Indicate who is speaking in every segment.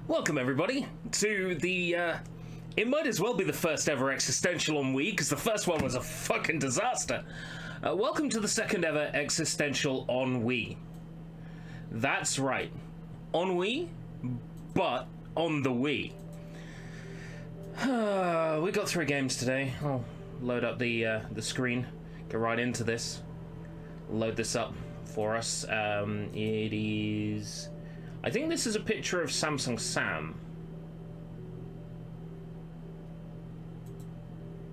Speaker 1: Welcome everybody to the, it might as well be the first ever Existential on Wii, because the first one was a fucking disaster. Welcome to the second ever Existential on Wii. That's right, on Wii, but on the Wii. We got 3 games today. I'll load up the screen, go right into this, load this up for us. It is... I think this is a picture of Samsung Sam.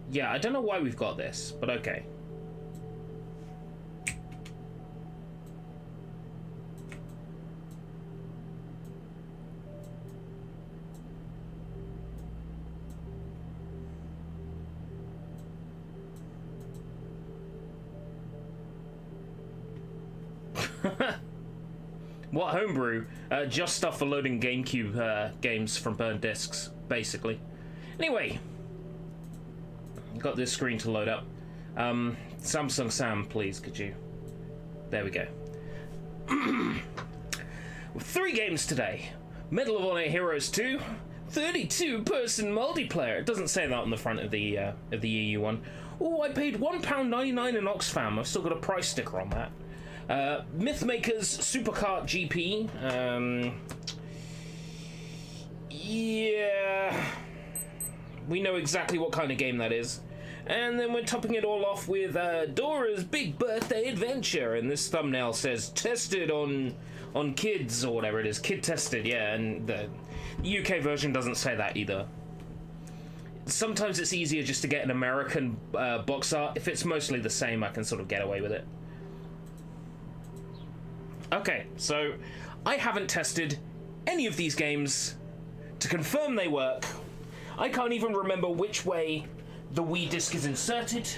Speaker 1: Yeah, I don't know why we've got this, but okay. What homebrew? Just stuff for loading GameCube games from burned discs, basically. Anyway, got this screen to load up. Samsung Sam, please, could you? There we go. 3 games today. Medal of Honor Heroes 2, 32-person multiplayer. It doesn't say that on the front of the EU one. Oh, I paid £1.99 in Oxfam. I've still got a price sticker on that. Mythmaker's Super Kart GP. Yeah, we know exactly what kind of game that is. And then we're topping it all off with Dora's Big Birthday Adventure, and this thumbnail says tested on kids or whatever it is, kid tested. Yeah, and the UK version doesn't say that either. Sometimes it's easier just to get an American box art. If it's mostly the same, I can sort of get away with it. Okay, so I haven't tested any of these games to confirm they work. I can't even remember which way the Wii disc is inserted.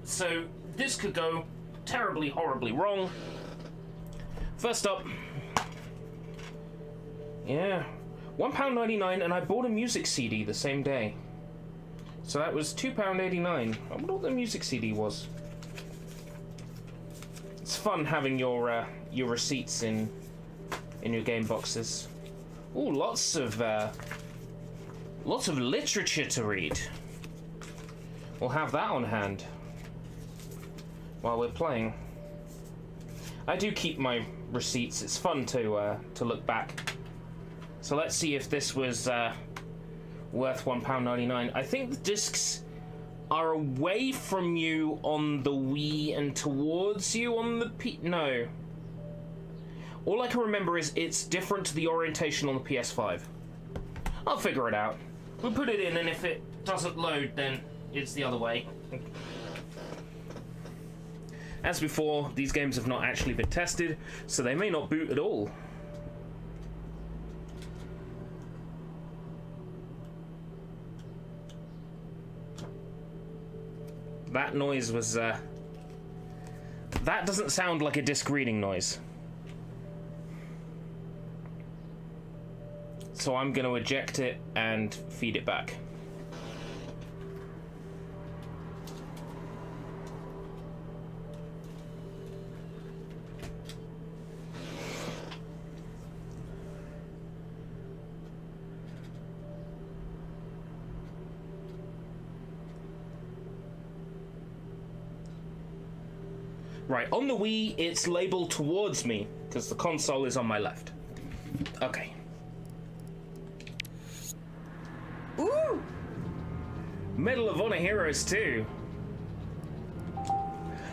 Speaker 1: So this could go terribly, horribly wrong. First up, yeah, £1.99, and I bought a music CD the same day. So that was £2.89. I wonder what the music CD was. It's fun having your receipts in your game boxes. Ooh, lots of literature to read. We'll have that on hand while we're playing. I do keep my receipts. It's fun to look back. So let's see if this was worth £1.99. I think the discs are away from you on the Wii and towards you on the no. All I can remember is it's different to the orientation on the PS5. I'll figure it out. We'll put it in, and if it doesn't load, then it's the other way. As before, these games have not actually been tested, so they may not boot at all. That noise was, that doesn't sound like a disc reading noise. So I'm going to eject it and feed it back. Right, on the Wii, it's labeled towards me, because the console is on my left. Okay. Ooh! Medal of Honor Heroes 2.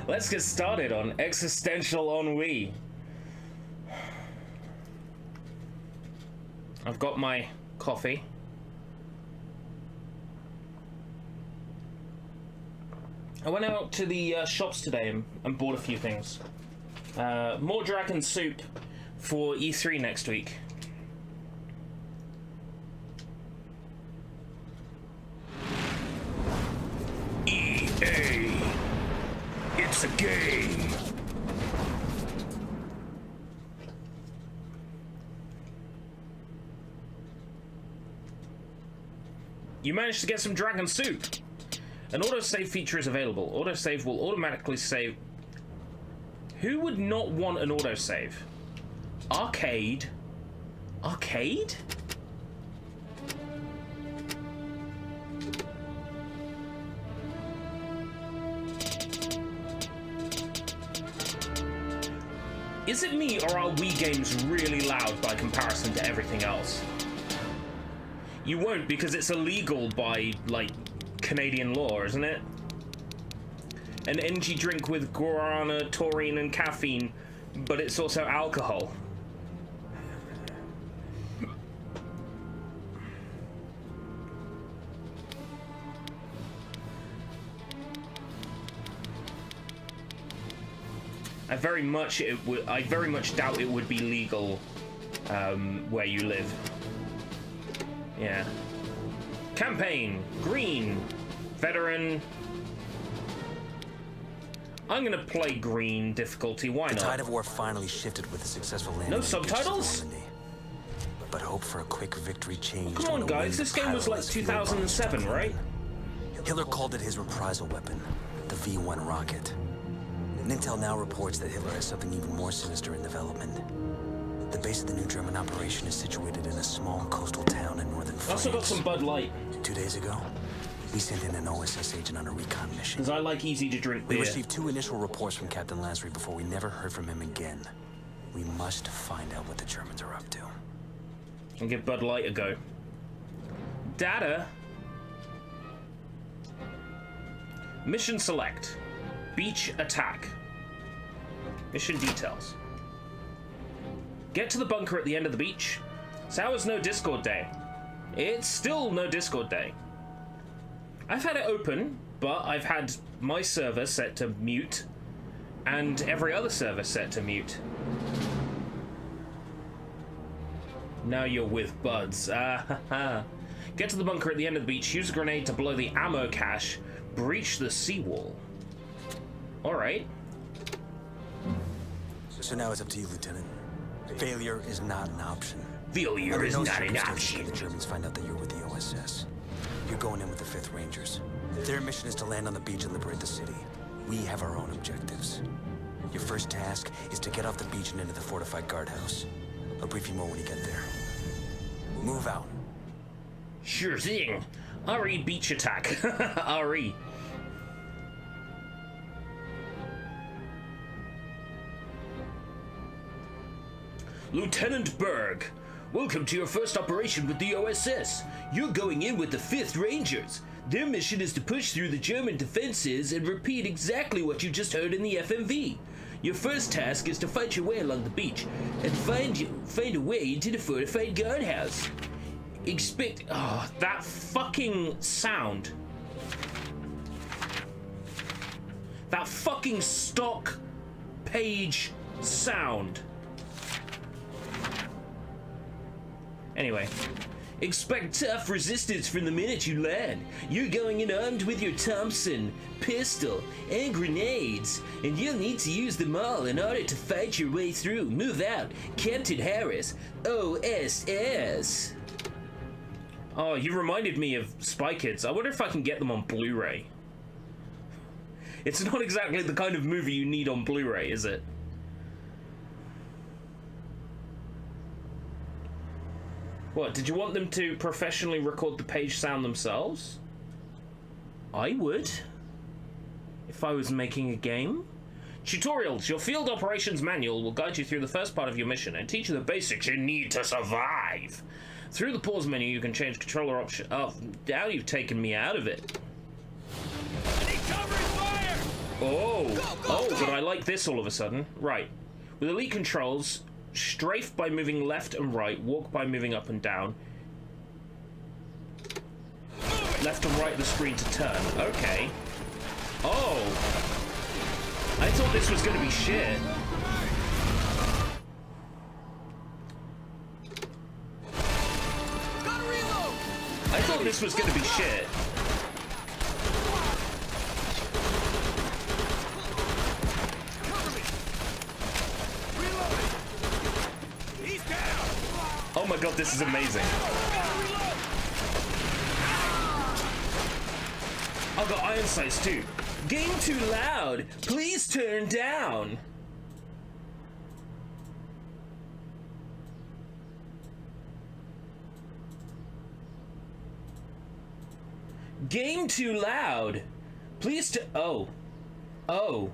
Speaker 1: Let's get started on Existential on Wii. I've got my coffee. I went out to the shops today and bought a few things. More Dragon Soup for E3 next week. EA, it's a game. You managed to get some Dragon Soup. An autosave feature is available. Autosave will automatically save. Who would not want an autosave? Arcade? Arcade? Is it me, or are Wii games really loud by comparison to everything else? You won't, because it's illegal by, like, Canadian law, isn't it? An energy drink with guarana, taurine, and caffeine, but it's also alcohol. I very much doubt it would be legal where you live. Yeah. Campaign. Green. Veteran. I'm gonna play green difficulty. Why not?
Speaker 2: The tide of war finally shifted with the successful landing.
Speaker 1: No subtitles?
Speaker 2: But hope for a quick victory changed.
Speaker 1: Come on, guys. This game was like 2007, right?
Speaker 2: Hitler called it his reprisal weapon, the V1 rocket. Intel now reports that Hitler has something even more sinister in development. The base of the new German operation is situated in a small coastal town in northern France.
Speaker 1: Also got some Bud Light.
Speaker 2: 2 days ago, we sent in an OSS agent on a recon mission.
Speaker 1: Because I like easy-to-drink beer.
Speaker 2: We received 2 initial reports from Captain Lasry before we never heard from him again. We must find out what the Germans are up to.
Speaker 1: And give Bud Light a go. Data. Mission select. Beach attack. Mission details. Get to the bunker at the end of the beach. So how was no Discord day? It's still no Discord day. I've had it open, but I've had my server set to mute and every other server set to mute. Now you're with buds. Get to the bunker at the end of the beach, use a grenade to blow the ammo cache, breach the seawall. Alright.
Speaker 2: So now it's up to you, Lieutenant. Failure is not an option.
Speaker 1: Failure is not an option.
Speaker 2: The Germans find out that you're with the OSS. You're going in with the 5th Rangers. Their mission is to land on the beach and liberate the city. We have our own objectives. Your first task is to get off the beach and into the fortified guardhouse. I'll brief you more when you get there. Move out.
Speaker 1: Sure thing. RE beach attack. RE. Lieutenant Berg, welcome to your first operation with the OSS. You're going in with the 5th Rangers. Their mission is to push through the German defenses and repeat exactly what you just heard in the FMV. Your first task is to fight your way along the beach and find a way into the fortified guardhouse. Expect... Oh, that fucking sound. That fucking stock page sound. Anyway, expect tough resistance from the minute you land. You're going in armed with your Thompson, pistol, and grenades, and you'll need to use them all in order to fight your way through. Move out, Captain Harris, OSS. Oh, you reminded me of Spy Kids. I wonder if I can get them on Blu-ray. It's not exactly the kind of movie you need on Blu-ray, is it? What, did you want them to professionally record the page sound themselves? I would. If I was making a game. Tutorials. Your field operations manual will guide you through the first part of your mission and teach you the basics you need to survive. Through the pause menu, you can change controller option. Oh, now you've taken me out of it. Oh, but I like this all of a sudden. Right. With elite controls, strafe by moving left and right, walk by moving up and down. Left and right of the screen to turn. Okay. Oh. I thought this was going to be shit. I thought this was going to be shit. Oh my god, this is amazing. I've got iron sights too. Game too loud. Please turn down. Game too loud. Please oh. Oh.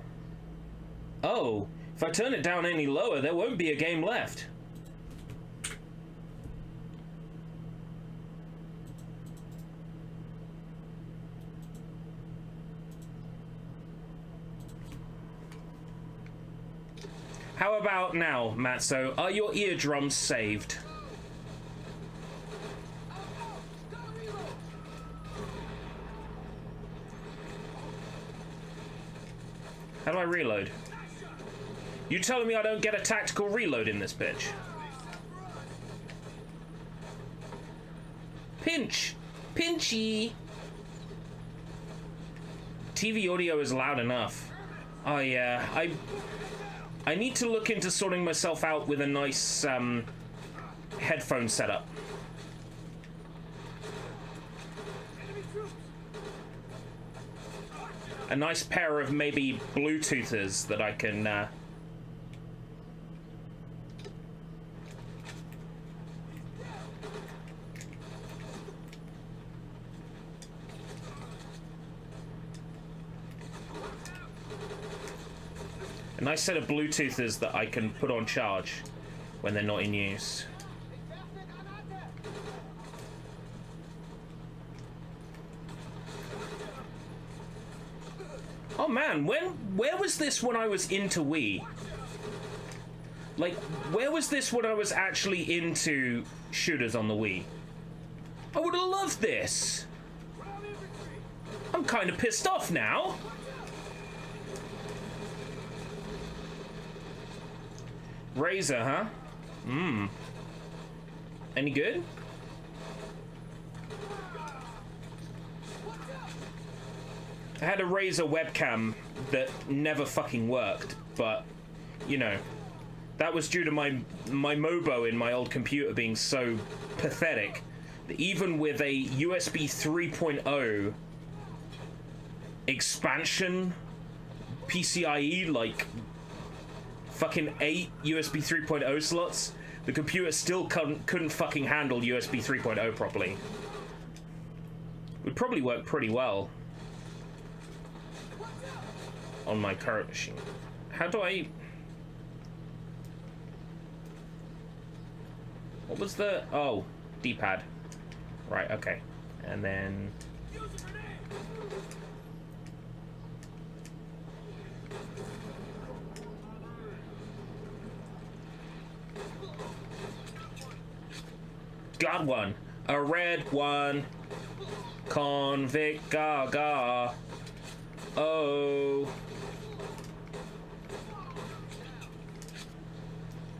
Speaker 1: Oh. If I turn it down any lower, there won't be a game left. How about now, Matzo? Are your eardrums saved? How do I reload? You telling me I don't get a tactical reload in this bitch? Pinch! Pinchy! TV audio is loud enough. Oh yeah, I need to look into sorting myself out with a nice headphone setup. A nice pair of maybe Bluetoothers that I can a nice set of Bluetoothers that I can put on charge when they're not in use. Oh man, where was this when I was into Wii? Like, where was this when I was actually into shooters on the Wii? I would have loved this. I'm kind of pissed off now. Razer, huh? Any good? I had a Razer webcam that never fucking worked, but, you know, that was due to my MOBO in my old computer being so pathetic that even with a USB 3.0 expansion PCIe, like fucking 8 USB 3.0 slots, the computer still couldn't fucking handle USB 3.0 properly. Would probably work pretty well on my current machine. How do I... What was the... Oh, D-pad. Right, okay. And then... Got one. A red one. Convict Gaga. Oh.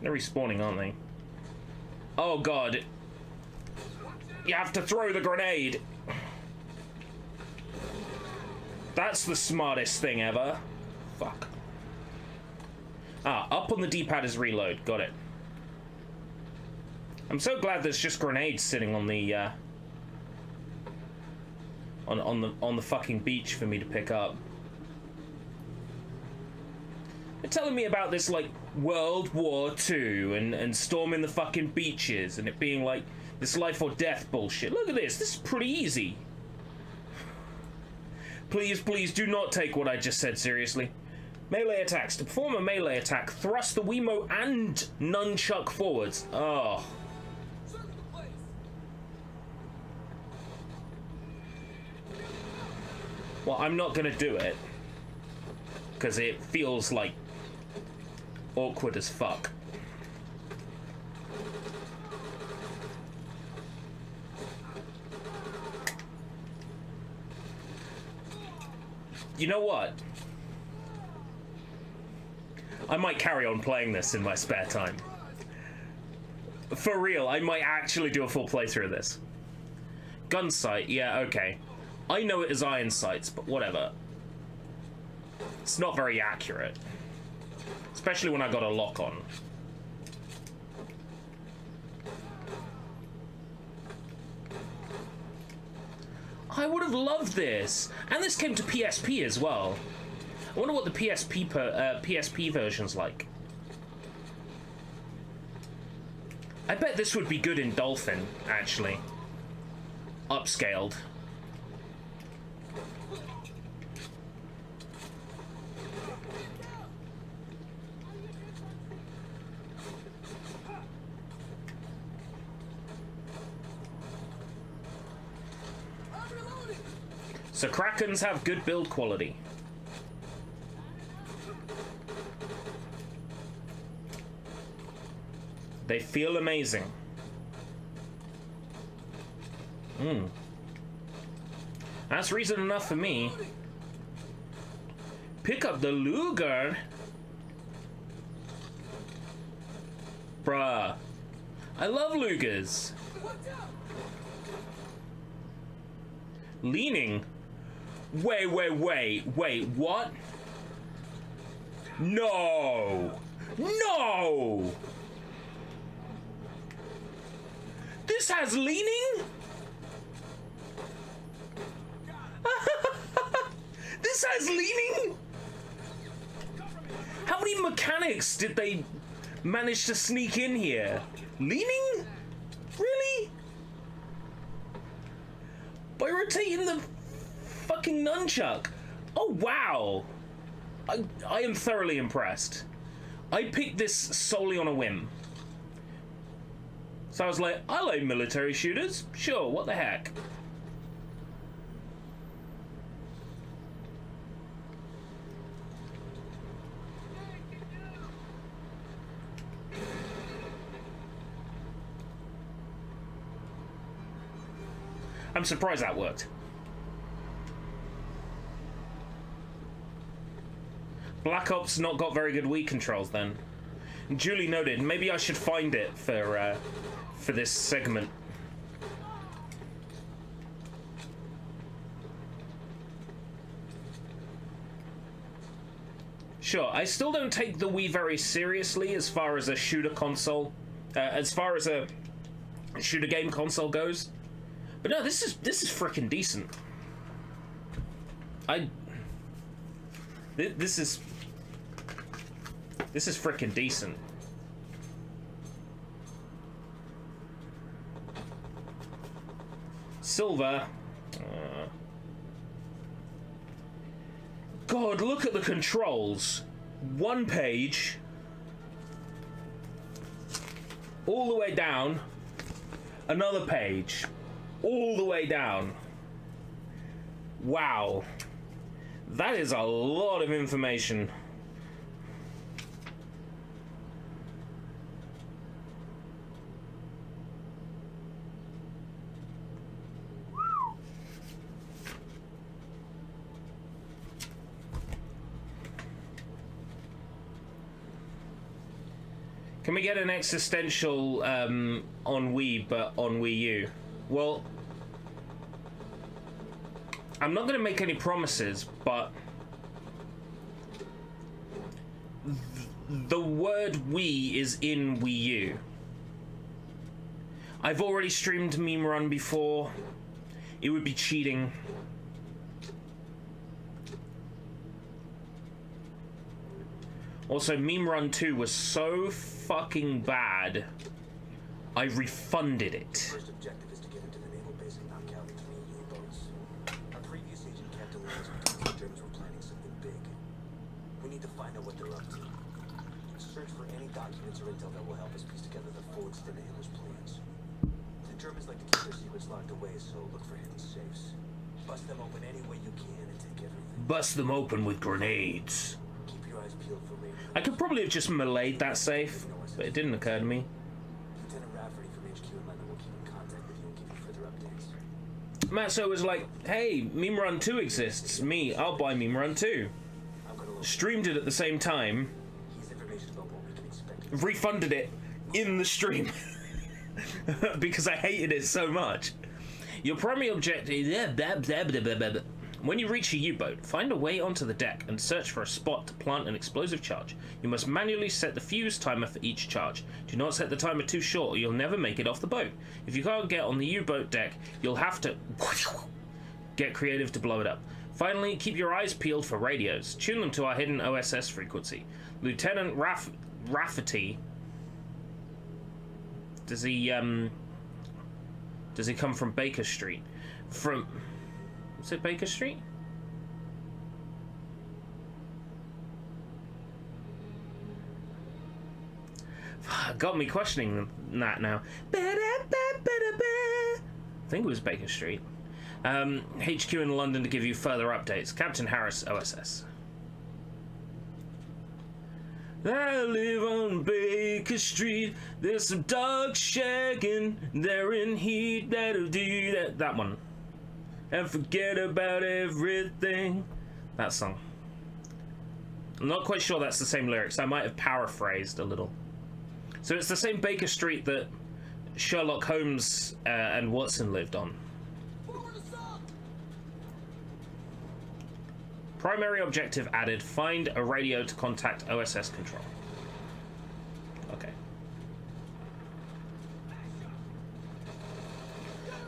Speaker 1: They're respawning, aren't they? Oh god. You have to throw the grenade. That's the smartest thing ever. Fuck. Ah, up on the D-pad is reload. Got it. I'm so glad there's just grenades sitting on the on the fucking beach for me to pick up. They're telling me about this like World War II and storming the fucking beaches and it being like this life or death bullshit. Look at this. This is pretty easy. Please, please do not take what I just said seriously. Melee attacks. To perform a melee attack, thrust the Wiimote and nunchuck forwards. Oh. Well, I'm not gonna do it because it feels like awkward as fuck. You know what? I might carry on playing this in my spare time. For real, I might actually do a full playthrough of this. Gun sight, yeah, okay. I know it as iron sights, but whatever. It's not very accurate. Especially when I got a lock on. I would have loved this! And this came to PSP as well. I wonder what the PSP version's like. I bet this would be good in Dolphin, actually. Upscaled. So Krakens have good build quality. They feel amazing. That's reason enough for me. Pick up the Luger? Bruh. I love Lugers. Leaning? Wait, what? No! No! This has leaning? This has leaning? How many mechanics did they manage to sneak in here? Leaning? Really? By rotating the fucking nunchuck? Oh wow! I am thoroughly impressed. I picked this solely on a whim. So I was like, I like military shooters. Sure, what the heck? I'm surprised that worked. Black Ops not got very good Wii controls then. Duly noted. Maybe I should find it for this segment. Sure, I still don't take the Wii very seriously as far as a shooter console, as far as a shooter game console goes. But no, this is freaking decent. This is freaking decent. Silver. God, look at the controls. One page. All the way down. Another page. All the way down. Wow. That is a lot of information. Can we get an Existential on Wii, but on Wii U? Well, I'm not going to make any promises, but the word Wii is in Wii U. I've already streamed Meme Run before. It would be cheating. Also, Meme Run 2 was so fucking bad, I refunded it.
Speaker 2: First objective is to get into the naval base and knock out 3 U-boats. Our previous agent Captain Lewis told the Germans were planning something big. We need to find out what they're up to. Search for any documents or intel that will help us piece together the full extent of Hitler's plans. The Germans like to keep their secrets locked away, so look for hidden safes. Bust them open any way you can and take everything.
Speaker 1: Bust them open with grenades.
Speaker 2: Keep your eyes peeled for radio.
Speaker 1: I could probably have just meleeed that safe, but it didn't occur to me.
Speaker 2: Lieutenant Rafferty from HQ and London will keep in contact with you and give you further updates.
Speaker 1: Matso was like, hey, Meme Run 2 exists. Me, I'll buy Meme Run 2. Streamed it at the same time.
Speaker 2: Here's information about what we can expect.
Speaker 1: Refunded it in the stream. Because I hated it so much. Your primary objective... When you reach a U-boat, find a way onto the deck and search for a spot to plant an explosive charge. You must manually set the fuse timer for each charge. Do not set the timer too short or you'll never make it off the boat. If you can't get on the U-boat deck, you'll have to get creative to blow it up. Finally, keep your eyes peeled for radios. Tune them to our hidden OSS frequency. Lieutenant Rafferty... Does he come from Baker Street? From... Is it Baker Street? Got me questioning that now. I think it was Baker Street. HQ in London to give you further updates. Captain Harris, OSS. I live on Baker Street. There's some dogs shagging. They're in heat. That'll do that. That one. And forget about everything. That song. I'm not quite sure that's the same lyrics. I might have paraphrased a little. So it's the same Baker Street that Sherlock Holmes and Watson lived on. Primary objective added. Find a radio to contact OSS control. Okay.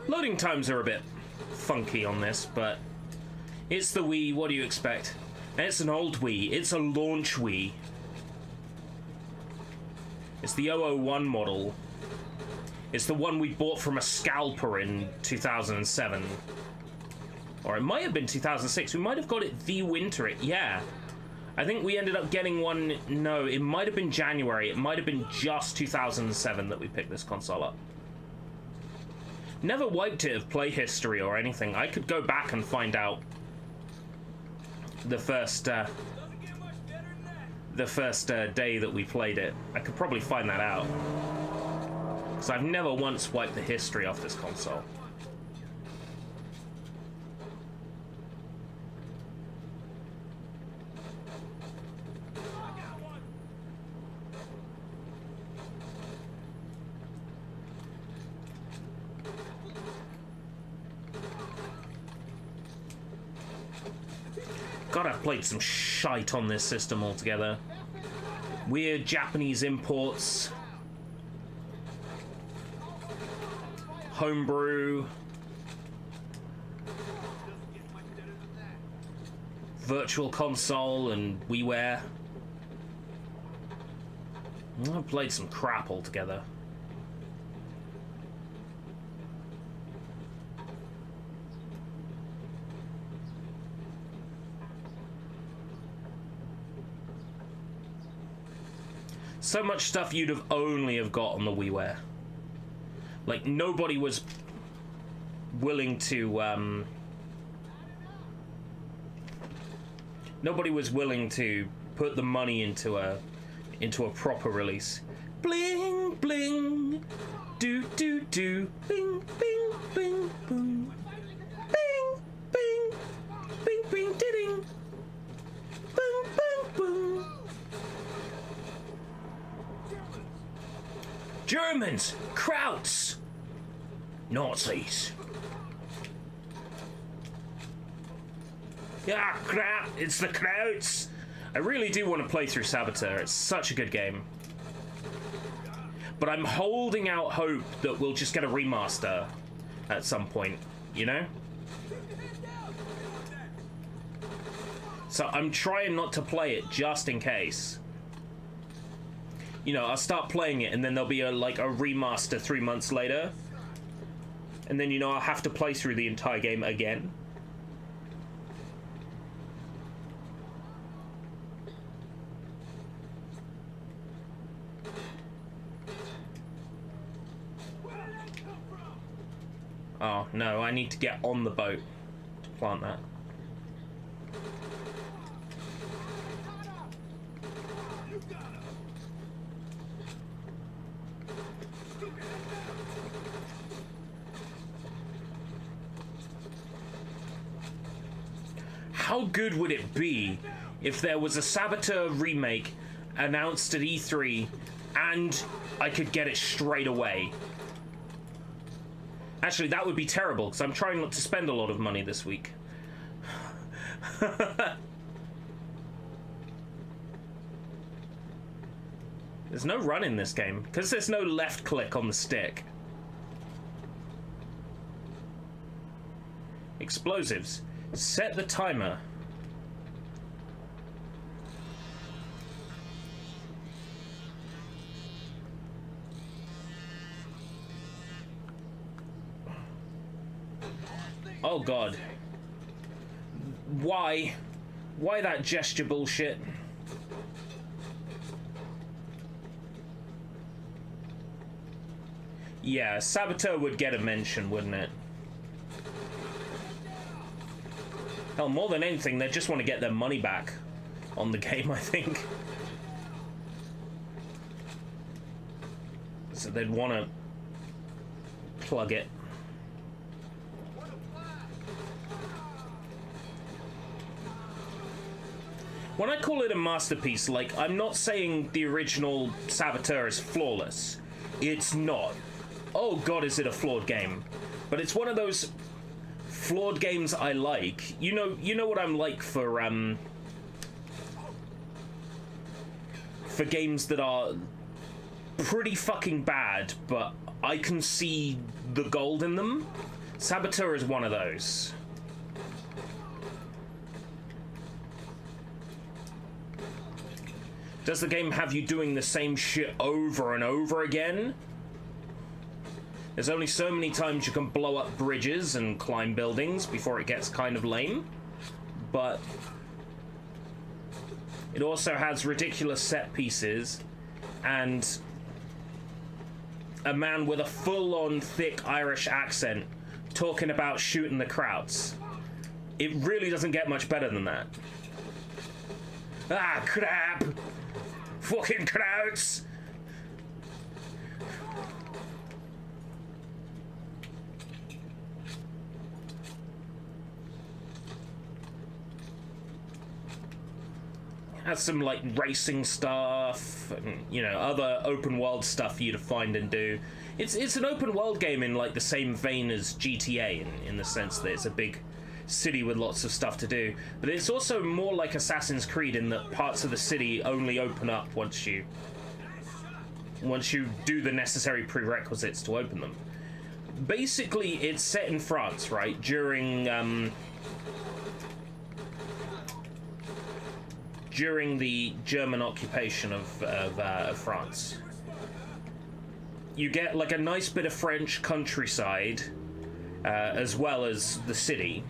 Speaker 1: Loading times are a bit funky on this, but it's the Wii. What do you expect? It's an old Wii. It's a launch Wii. It's the 001 model. It's the one we bought from a scalper in 2007. Or it might have been 2006. We might have got it the winter. Yeah. I think we ended up getting one. No, it might have been January. It might have been just 2007 that we picked this console up. Never wiped it of play history or anything. I could go back and find out the first day that we played it. I could probably find that out. Because I've never once wiped the history off this console. God, I've played some shite on this system altogether. Weird Japanese imports. Homebrew. Virtual Console and WiiWare. I've played some crap altogether. So much stuff you'd have only have got on the WiiWare. Like, nobody was willing to, nobody was willing to put the money into a proper release. Bling, bling, do, do, do, bing, bing, bing, boom. Bing, bing, bing, bing, ding. Boom, boom, boom. Germans! Krauts! Nazis! Ah, crap! It's the Krauts! I really do want to play through Saboteur. It's such a good game. But I'm holding out hope that we'll just get a remaster at some point, you know? So I'm trying not to play it just in case. You know, I'll start playing it and then there'll be a remaster 3 months later. And then, you know, I'll have to play through the entire game again. Oh, no, I need to get on the boat to plant that. How good would it be if there was a Saboteur remake announced at E3 and I could get it straight away? Actually, that would be terrible, because I'm trying not to spend a lot of money this week. There's no run in this game, because there's no left click on the stick. Explosives. Set the timer. Oh god. Why? Why that gesture bullshit? Yeah, Saboteur would get a mention, wouldn't it? Hell, more than anything, they just want to get their money back on the game, I think. So they'd want to plug it. When I call it a masterpiece, like, I'm not saying the original Saboteur is flawless. It's not. Oh god, is it a flawed game. But it's one of those flawed games I like. You know what I'm like for games that are pretty fucking bad, but I can see the gold in them. Saboteur is one of those. Does the game have you doing the same shit over and over again? There's only so many times you can blow up bridges and climb buildings before it gets kind of lame. But it also has ridiculous set pieces and a man with a full-on thick Irish accent talking about shooting the crowds. It really doesn't get much better than that. Ah, crap! Fucking crowds! Has some like racing stuff and, you know, other open world stuff for you to find and do. It's an open world game in like the same vein as GTA in the sense that it's a big city with lots of stuff to do, but it's also more like Assassin's Creed in that parts of the city only open up once you do the necessary prerequisites to open them. Basically, it's set in France, right, during the German occupation of France. You get like a nice bit of French countryside as well as the city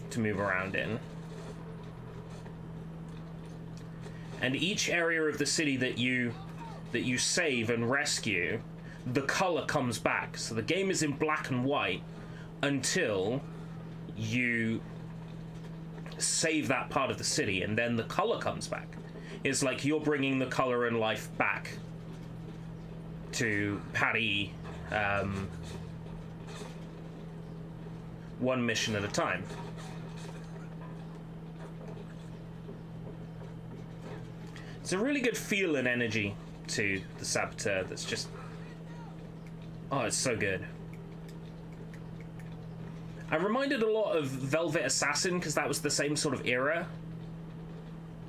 Speaker 1: to move around in. And each area of the city that you save and rescue, the color comes back. So the game is in black and white until you save that part of the city, and then the color comes back. It's like you're bringing the color and life back to Paris, one mission at a time. It's a really good feel and energy to the Saboteur that's just... oh, it's so good. I'm reminded a lot of Velvet Assassin, because that was the same sort of era.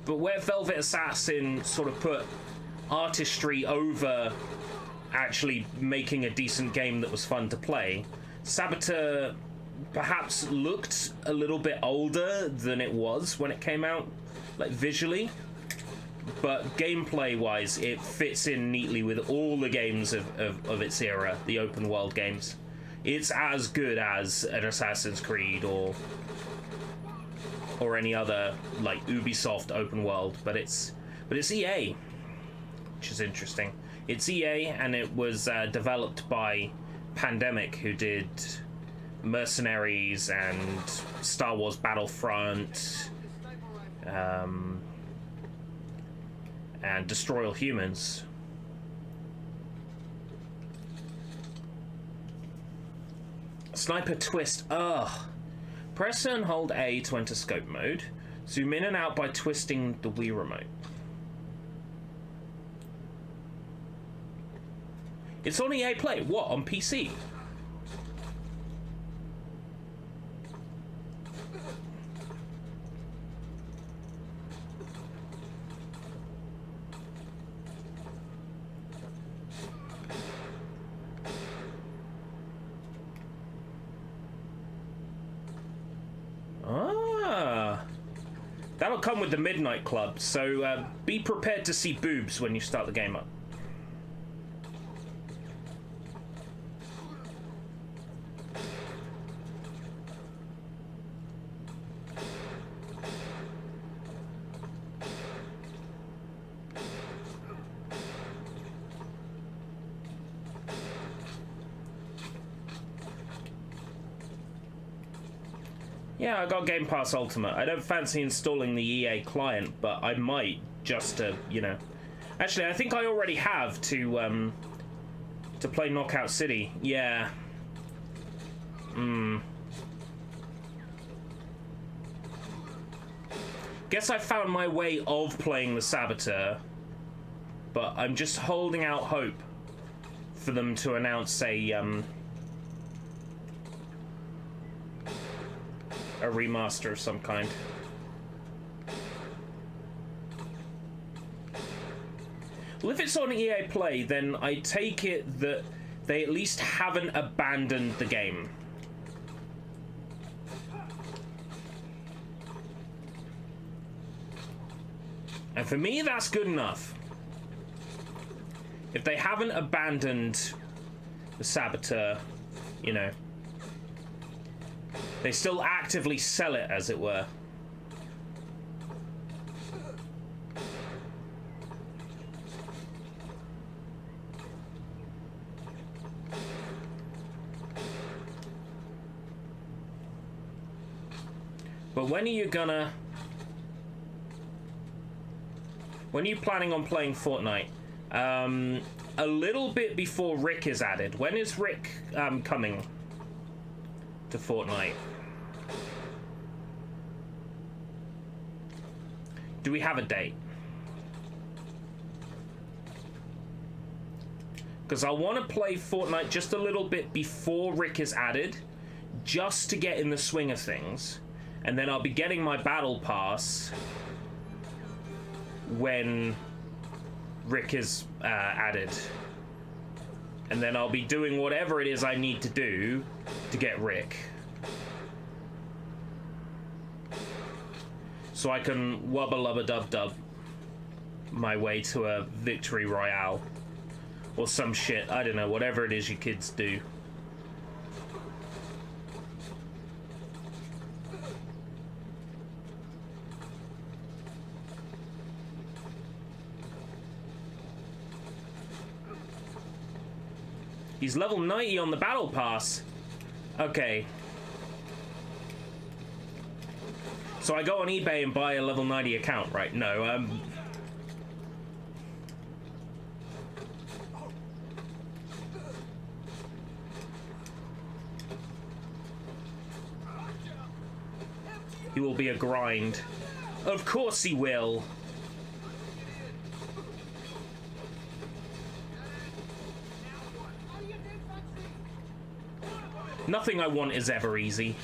Speaker 1: But where Velvet Assassin sort of put artistry over actually making a decent game that was fun to play, Saboteur perhaps looked a little bit older than it was when it came out, like visually. But gameplay-wise, it fits in neatly with all the games of its era, the open world games. It's as good as an Assassin's Creed or any other like Ubisoft open world, but it's EA, which is interesting. It's EA, and it was developed by Pandemic, who did Mercenaries and Star Wars Battlefront, and Destroy All Humans. Sniper twist. Ugh. Press and hold A to enter scope mode. Zoom in and out by twisting the Wii remote. It's on EA Play. What? On PC? That'll come with the Midnight Club, so be prepared to see boobs when you start the game up. Yeah, I got Game Pass Ultimate. I don't fancy installing the EA client, but I might just to, you know. Actually, I think I already have to play Knockout City. Yeah. Guess I found my way of playing the Saboteur, but I'm just holding out hope for them to announce a remaster of some kind. Well, if it's on EA Play, then I take it that they at least haven't abandoned the game. And for me, that's good enough. If they haven't abandoned the Saboteur, you know, they still actively sell it, as it were. But when are you gonna... When are you planning on playing Fortnite? A little bit before Rick is added. When is Rick coming to Fortnite? Do we have a date? Because I want to play Fortnite just a little bit before Rick is added, just to get in the swing of things. And then I'll be getting my battle pass when Rick is added. And then I'll be doing whatever it is I need to do to get Rick. So I can wubba lubba dub dub my way to a victory royale. Or some shit, I don't know, whatever it is you kids do. He's level 90 on the battle pass. Okay. So I go on eBay and buy a level 90 account, right? No, he will be a grind. Of course he will. Nothing I want is ever easy.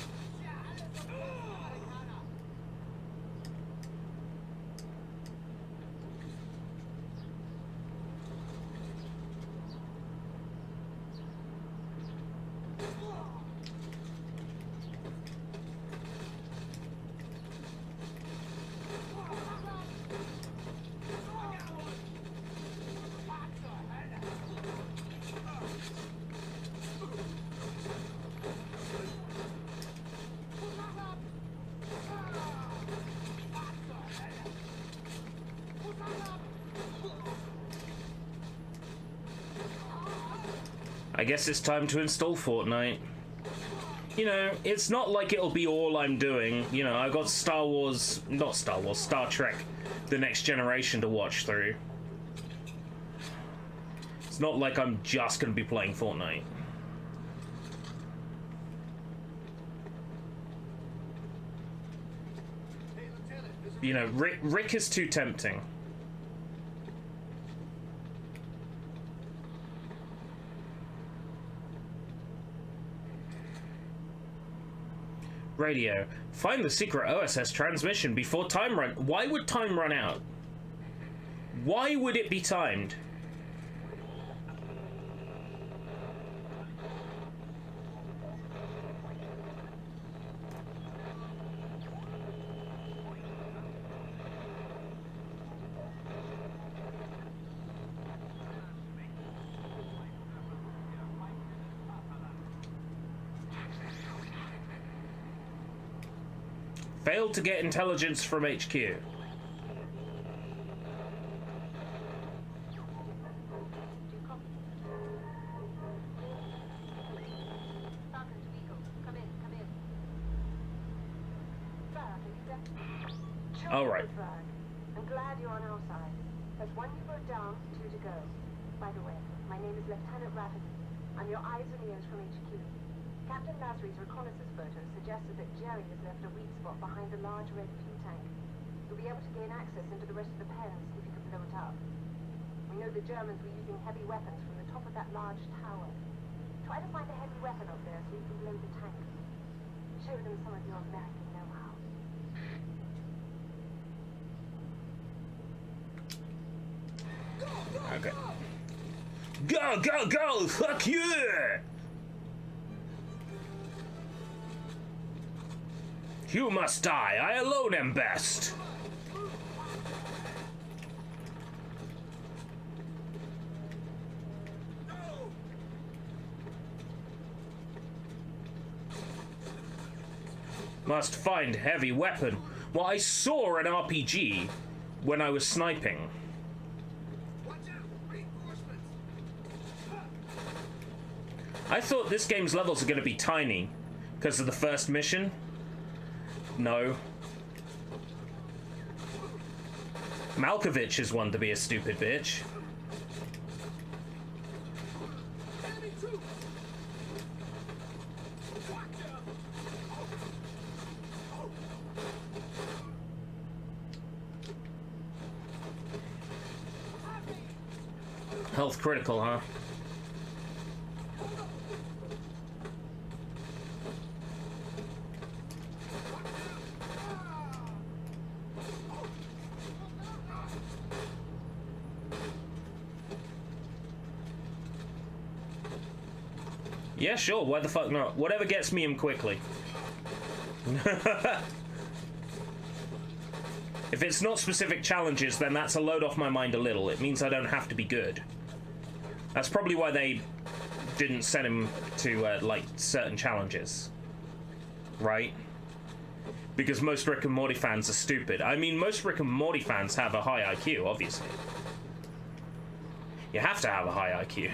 Speaker 1: I guess it's time to install Fortnite. You know, it's not like it'll be all I'm doing. You know, I've got Star Trek, The Next Generation to watch through. It's not like I'm just gonna be playing Fortnite. You know, Rick is too tempting. Radio. Find the secret OSS transmission before time run. Why would time run out? Why would it be timed? Failed to get intelligence from HQ. All right.
Speaker 3: I'm glad you're on our side. There's one you wrote down, two to go. By the way, my name is Lieutenant Rafferty. I'm your eyes and ears from HQ. Captain Lasry's reconnaissance photo suggested that Jerry has left a weak spot behind the large red fuel tank. You'll be able to gain access into the rest of the pens if you can blow it up. We know the Germans were using heavy weapons from the top of that large tower. Try to find a heavy weapon up there so you can blow the tank. Show them some of your American know-how.
Speaker 1: Okay. Go, go, go! Fuck you! You must die. I alone am best. Must find heavy weapon. Well, I saw an RPG when I was sniping. I thought this game's levels are going to be tiny because of the first mission. No. Malkovich is one to be a stupid bitch. Health critical, huh? Yeah, sure, why the fuck not? Whatever gets me him quickly. If it's not specific challenges, then that's a load off my mind a little. It means I don't have to be good. That's probably why they didn't send him to, like, certain challenges. Right? Because most Rick and Morty fans are stupid. I mean, most Rick and Morty fans have a high IQ, obviously. You have to have a high IQ.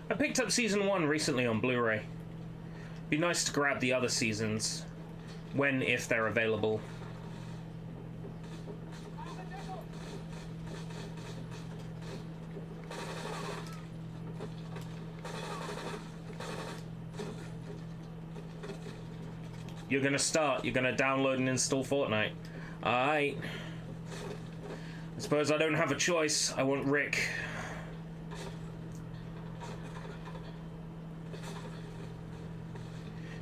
Speaker 1: I picked up Season 1 recently on Blu-ray. Be nice to grab the other seasons, when, if they're available. You're gonna download and install Fortnite. Alright. I suppose I don't have a choice. I want Rick.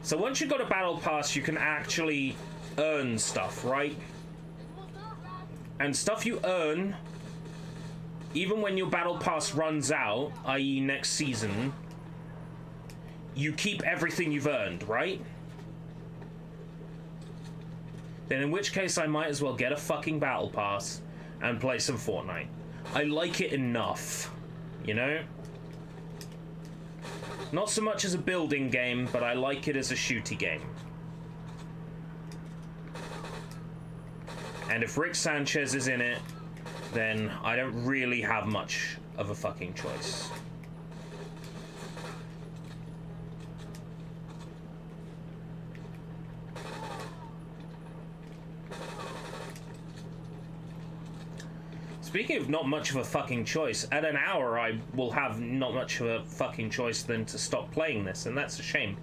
Speaker 1: So once you've got a battle pass, you can actually earn stuff, right? And stuff you earn, even when your battle pass runs out, i.e. next season, you keep everything you've earned, right? Then in which case I might as well get a fucking battle pass and play some Fortnite. I like it enough, you know? Not so much as a building game, but I like it as a shooty game. And if Rick Sanchez is in it, then I don't really have much of a fucking choice. Speaking of not much of a fucking choice, at an hour I will have not much of a fucking choice than to stop playing this, and that's a shame.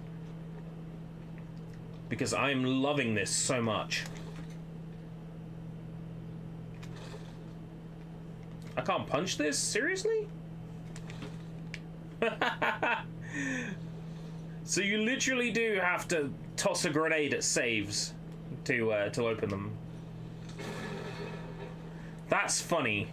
Speaker 1: Because I'm loving this so much. I can't punch this? Seriously? So you literally do have to toss a grenade at saves to open them. That's funny.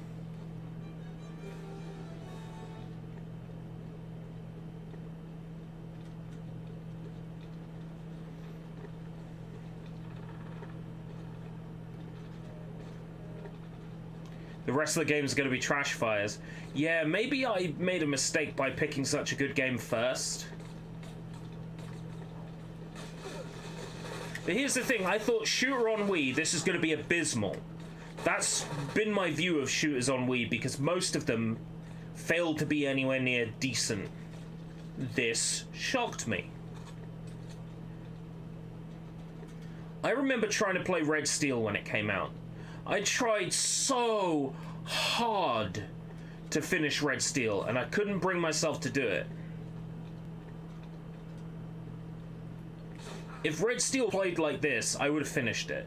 Speaker 1: The rest of the game is going to be trash fires. Yeah, maybe I made a mistake by picking such a good game first. But here's the thing, I thought shooter on Wii, this is going to be abysmal. That's been my view of shooters on Wii, because most of them failed to be anywhere near decent. This shocked me. I remember trying to play Red Steel when it came out. I tried so hard to finish Red Steel, and I couldn't bring myself to do it. If Red Steel played like this, I would have finished it.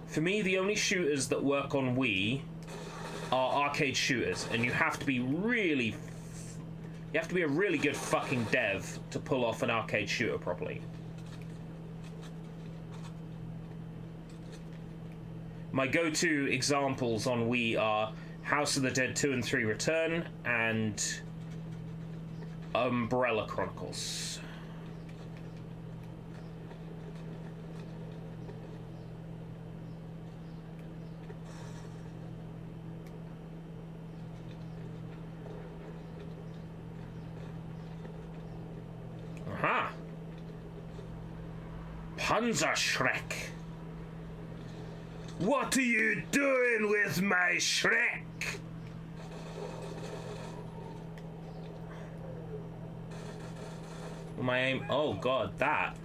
Speaker 1: For me, the only shooters that work on Wii are arcade shooters, and you have to be really... You have to be a really good fucking dev to pull off an arcade shooter properly. My go-to examples on Wii are House of the Dead 2 and 3 Return and Umbrella Chronicles. Aha! Panzerschreck! What are you doing with my Shrek? My aim... Oh god, that.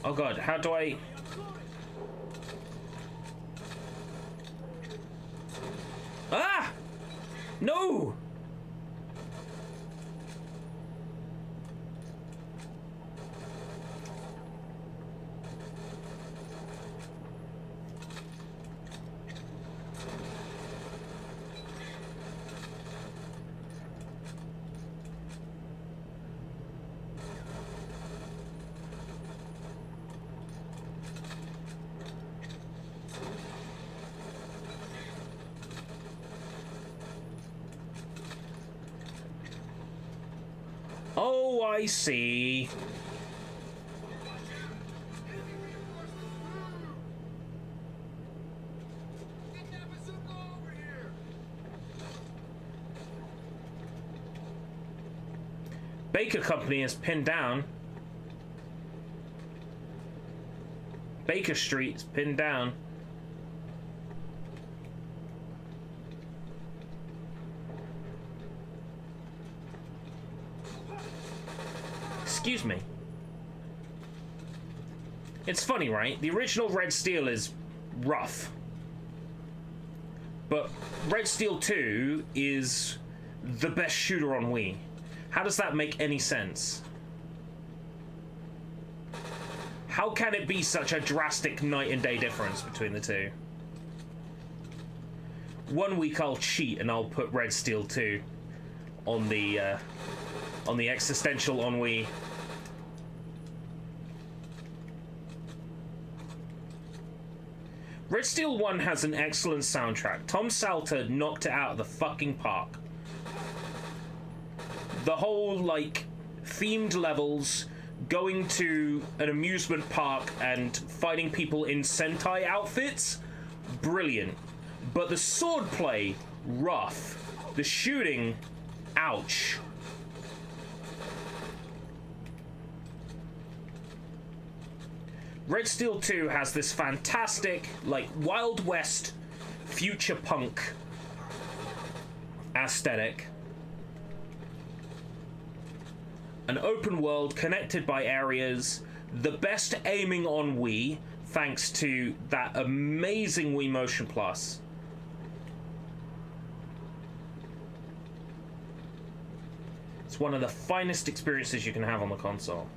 Speaker 1: Oh god, how do I... Ah! No! Oh, I see. Baker Company is pinned down. Baker Street is pinned down. Excuse me. It's funny, right? The original Red Steel is rough. But Red Steel 2 is the best shooter on Wii. How does that make any sense? How can it be such a drastic night and day difference between the two? One week I'll cheat and I'll put Red Steel 2 on the Existential on Wii. Red Steel 1 has an excellent soundtrack. Tom Salter knocked it out of the fucking park. The whole, like, themed levels, going to an amusement park and fighting people in Sentai outfits, brilliant. But the swordplay, rough. The shooting, ouch. Red Steel 2 has this fantastic, like, Wild West future punk aesthetic. An open world connected by areas, the best aiming on Wii, thanks to that amazing Wii Motion Plus. It's one of the finest experiences you can have on the console.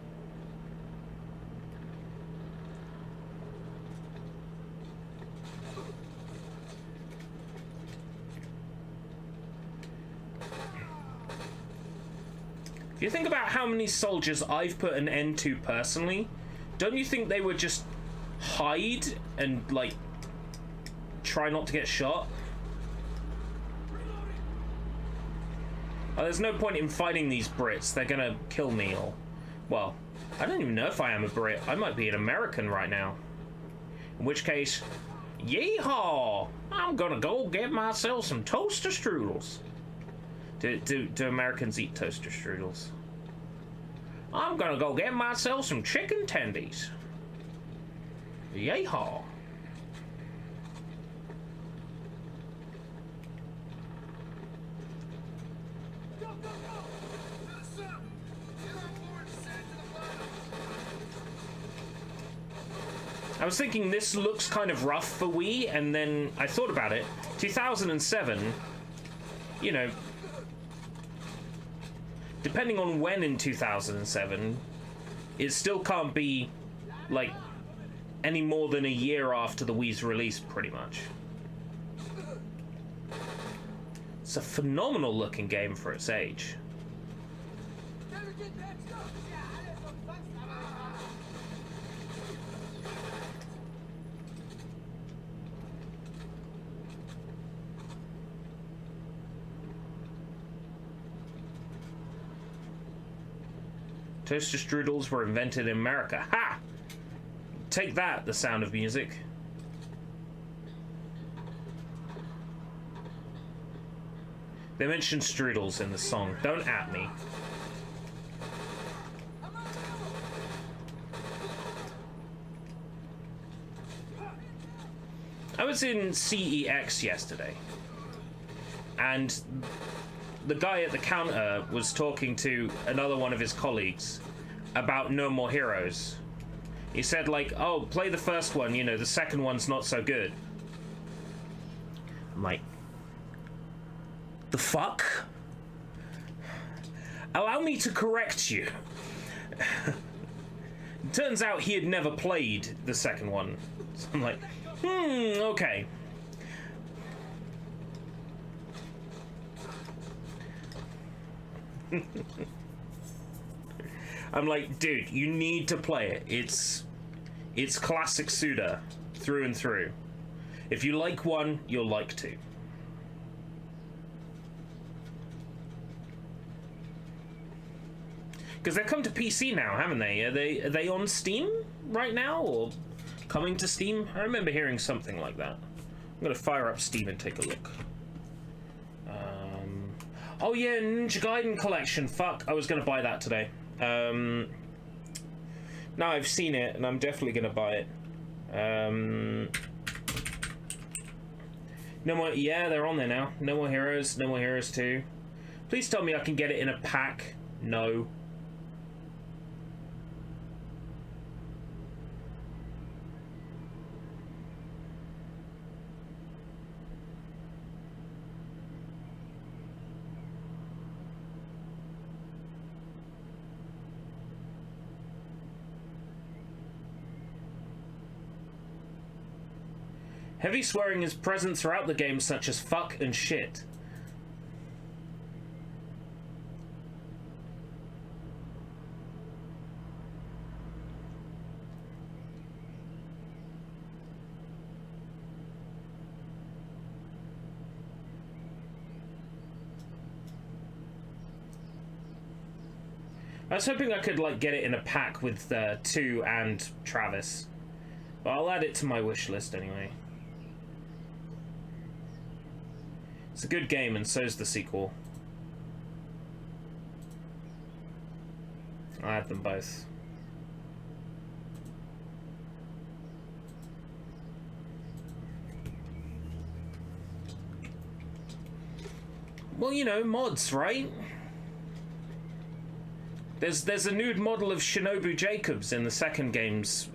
Speaker 1: If you think about how many soldiers I've put an end to personally, don't you think they would just hide and, like, try not to get shot? There's no point in fighting these Brits. They're gonna kill me, or... Well, I don't even know if I am a Brit. I might be an American right now. In which case, yeehaw! I'm gonna go get myself some toaster strudels. Do Americans eat toaster strudels? I'm gonna go get myself some chicken tendies. Yeehaw! I was thinking this looks kind of rough for Wii, and then I thought about it. 2007, you know, depending on when in 2007, it still can't be, like, any more than a year after the Wii's release, pretty much. It's a phenomenal looking game for its age. Toaster strudels were invented in America. Ha! Take that, The Sound of Music. They mentioned strudels in the song. Don't at me. I was in CEX yesterday, and the guy at the counter was talking to another one of his colleagues about No More Heroes. He said, like, oh, play the first one, you know, the second one's not so good. I'm like, the fuck? Allow me to correct you. Turns out he had never played the second one. So I'm like, okay. I'm like, dude, you need to play it. It's classic Suda through and through. If you like one, you'll like two. Because they've come to PC now, haven't they? Are they on Steam right now, or coming to Steam? I remember hearing something like that. I'm gonna fire up Steam and take a look. Oh yeah, Ninja Gaiden Collection. Fuck, I was gonna buy that today. Now I've seen it, and I'm definitely gonna buy it. No more. Yeah, they're on there now. No More Heroes. No More Heroes 2. Please tell me I can get it in a pack. No. Heavy swearing is present throughout the game, such as fuck and shit. I was hoping I could, like, get it in a pack with 2 and Travis. But I'll add it to my wish list anyway. It's a good game, and so's the sequel. I'll add them both. Well, you know, mods, right? There's a nude model of Shinobu Jacobs in the second game's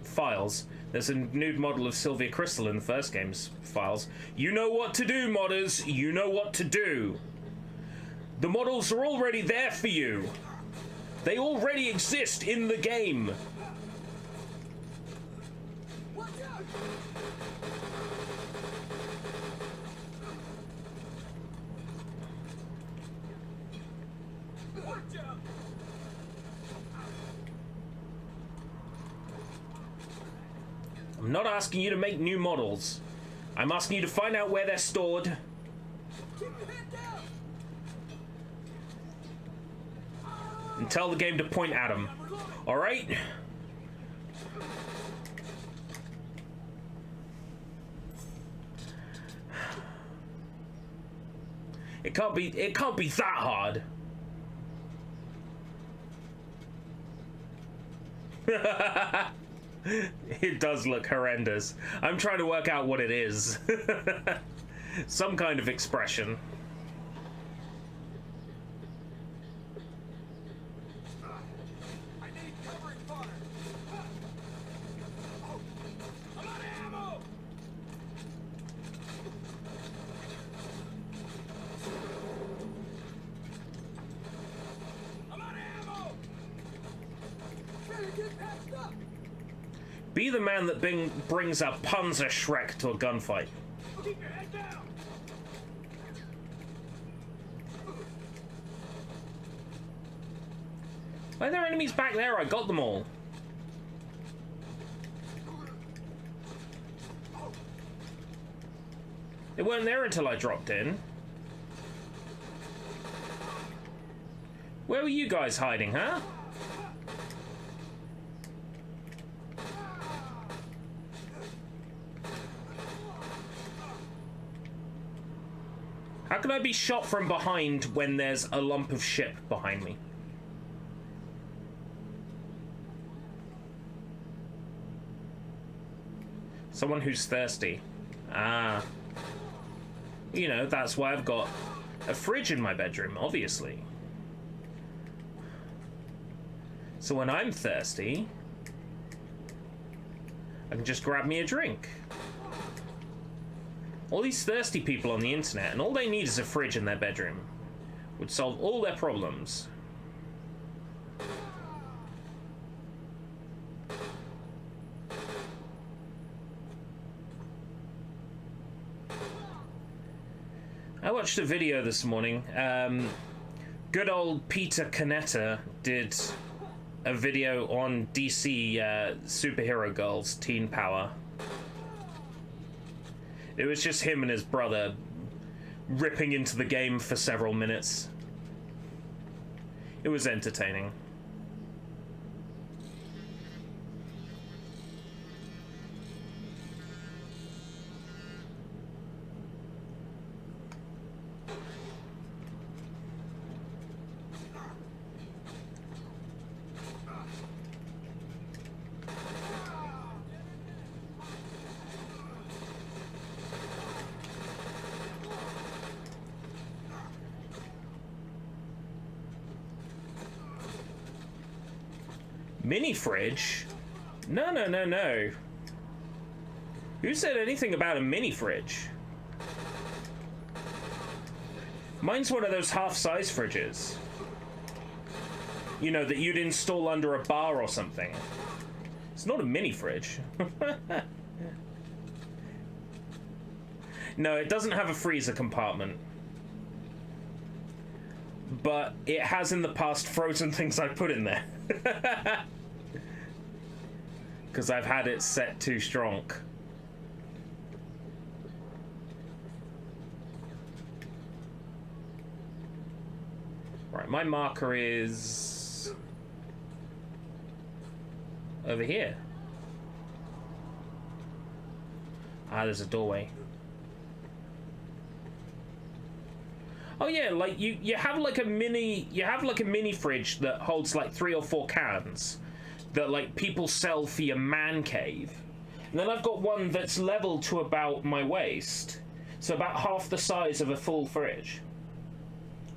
Speaker 1: files. There's a nude model of Sylvia Crystal in the first game's files. You know what to do, modders. You know what to do. The models are already there for you. They already exist in the game. I'm not asking you to make new models. I'm asking you to find out where they're stored. And tell the game to point at them. Alright? It can't be that hard. It does look horrendous. I'm trying to work out what it is. Some kind of expression.
Speaker 4: I need covering fire. Oh, I'm out of ammo. I'm out of ammo. Better get patched up.
Speaker 1: Be the man that brings a Panzer Shrek to a gunfight.
Speaker 4: Keep your head down.
Speaker 1: Why are there enemies back there? I got them all. They weren't there until I dropped in. Where were you guys hiding, huh? How can I be shot from behind when there's a lump of shit behind me? Someone who's thirsty. Ah. You know, that's why I've got a fridge in my bedroom, obviously. So when I'm thirsty, I can just grab me a drink. All these thirsty people on the internet, and all they need is a fridge in their bedroom, would solve all their problems. I watched a video this morning. Good old Peter Canetta did a video on DC superhero girls, Teen Power. It was just him and his brother ripping into the game for several minutes. It was entertaining. Mini fridge? No, no, no, no. Who said anything about a mini fridge? Mine's one of those half-size fridges. You know, that you'd install under a bar or something. It's not a mini fridge. No, it doesn't have a freezer compartment. But it has in the past frozen things I put in there. Because I've had it set too strong. Right, my marker is over here. Ah, there's a doorway. Oh yeah, like you have like a mini fridge that holds like 3 or 4 cans that like people sell for your man cave. And then I've got one that's level to about my waist. So about half the size of a full fridge.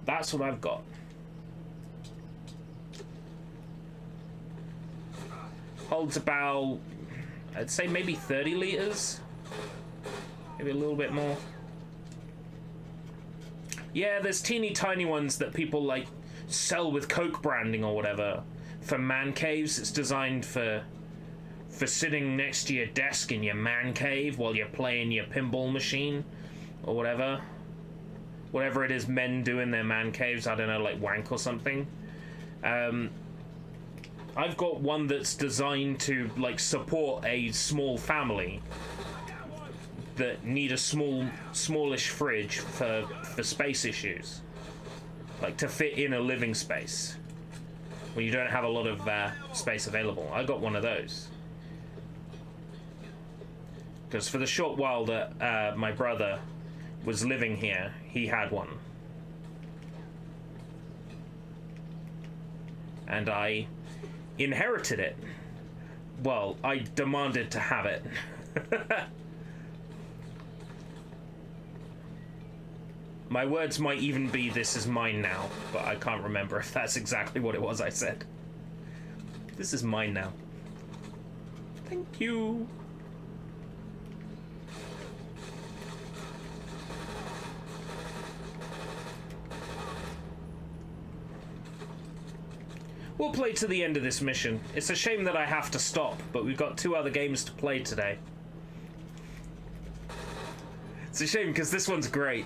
Speaker 1: That's what I've got. Holds about, I'd say maybe 30 liters. Maybe a little bit more. Yeah, there's teeny tiny ones that people like sell with Coke branding or whatever for man caves. It's designed for sitting next to your desk in your man cave while you're playing your pinball machine or whatever. Whatever it is men do in their man caves, I don't know, like wank or something. I've got one that's designed to like support a small family that need a smallish fridge for space issues, like to fit in a living space when you don't have a lot of space available. I got one of those because for the short while that my brother was living here, he had one. and I inherited it. Well, I demanded to have it. My words might even be, "This is mine now," but I can't remember if that's exactly what it was I said. This is mine now. Thank you. We'll play to the end of this mission. It's a shame that I have to stop, but we've got 2 other games to play today. It's a shame because this one's great.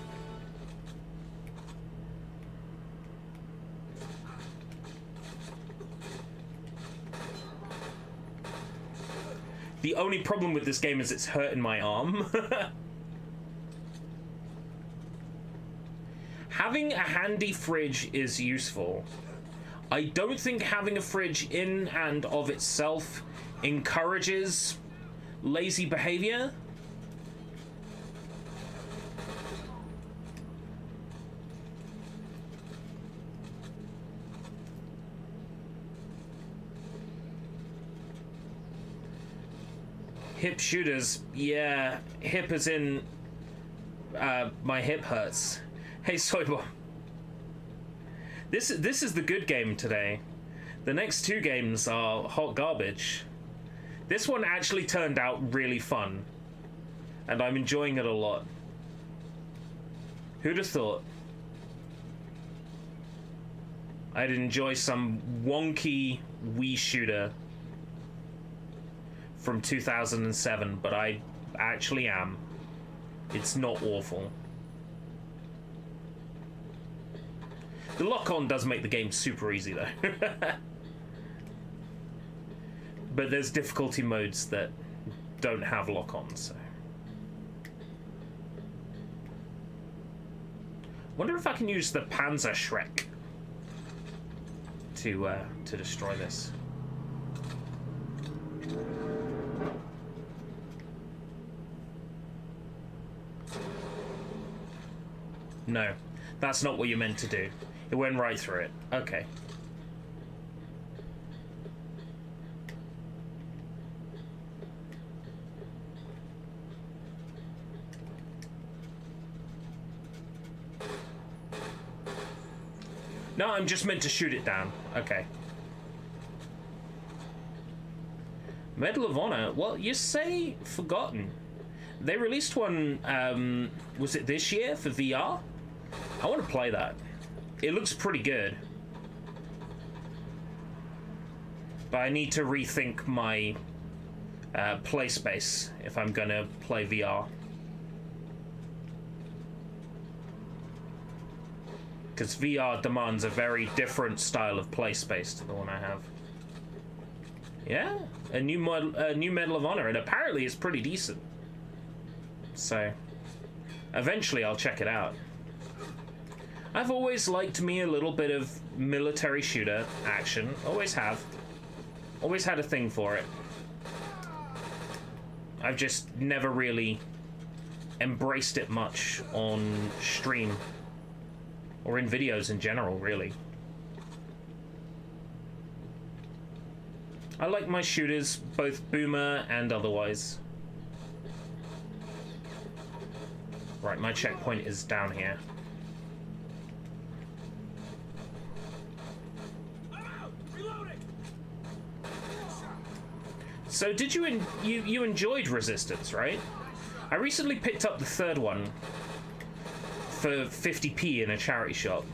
Speaker 1: The only problem with this game is it's hurting my arm. Having a handy fridge is useful. I don't think having a fridge in and of itself encourages lazy behavior. Hip shooters, yeah, hip as in my hip hurts. Hey Soybo. This is the good game today. The next 2 games are hot garbage. This one actually turned out really fun, and I'm enjoying it a lot. Who'd have thought I'd enjoy some wonky Wii shooter from 2007, but I actually am. It's not awful. The lock-on does make the game super easy, though. But there's difficulty modes that don't have lock-on, so... Wonder if I can use the Panzer Shrek to destroy this. No, that's not what you meant to do. It went right through it. Okay. No, I'm just meant to shoot it down. Okay. Medal of Honor. Well, you say forgotten. They released one, was it this year for VR? I want to play that. It looks pretty good. But I need to rethink my play space if I'm gonna play VR. Because VR demands a very different style of play space to the one I have. Yeah, a new Medal of Honor, and apparently it's pretty decent. So, eventually I'll check it out. I've always liked me a little bit of military shooter action. Always have. Always had a thing for it. I've just never really embraced it much on stream. Or in videos in general, really. I like my shooters, both boomer and otherwise. Right, my checkpoint is down here. So did you enjoyed Resistance, right? I recently picked up the 3rd one for 50p in a charity shop.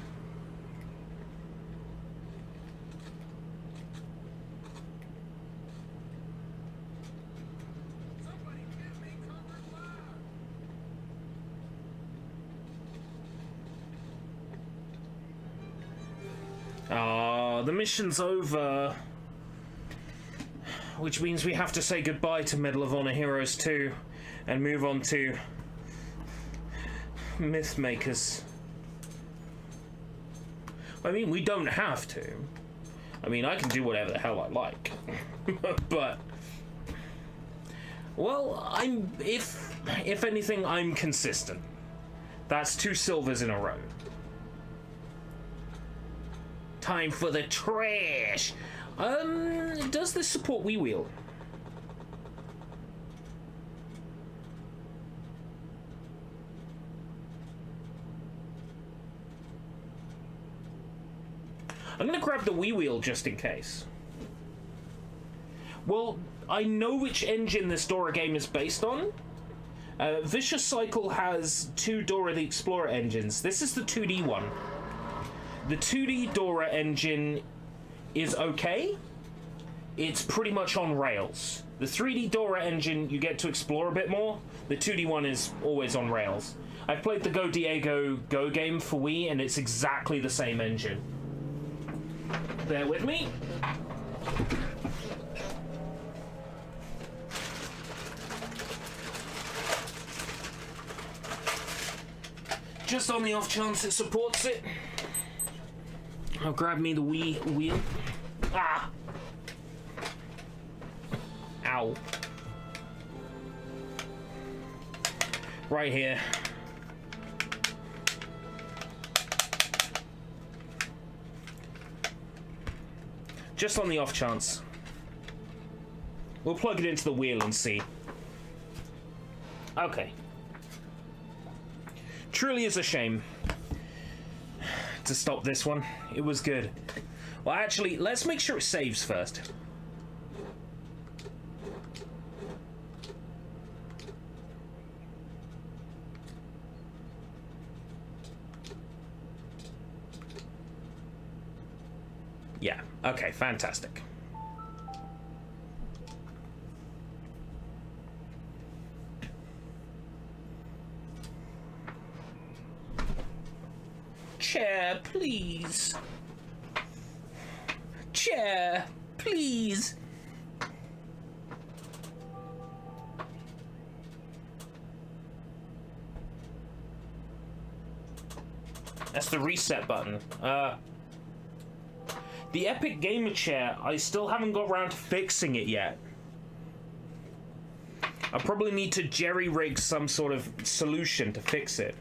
Speaker 1: The mission's over. Which means we have to say goodbye to Medal of Honor Heroes 2 and move on to Mythmakers. I mean, we don't have to. I mean, I can do whatever the hell I like. But, well, if anything, I'm consistent. That's 2 silvers in a row. Time for the trash. Does this support Wii Wheel? I'm gonna grab the Wii Wheel just in case. Well, I know which engine this Dora game is based on. Vicious Cycle has 2 Dora the Explorer engines. This is the 2D one. The 2D Dora engine is okay. It's pretty much on rails. The 3D Dora engine, you get to explore a bit more. The 2D one is always on rails. I've played the Go Diego Go game for Wii, and it's exactly the same engine. Bear with me. Just on the off chance it supports it, I'll grab me the Wii wheel. Ah! Ow. Right here. Just on the off chance. We'll plug it into the wheel and see. Okay. Truly is a shame to stop this one. It was good. Well, actually, let's make sure it saves first. Yeah, okay, fantastic. Chair, please. Chair, please. That's the reset button. The Epic Gamer Chair, I still haven't got around to fixing it yet. I probably need to jerry-rig some sort of solution to fix it.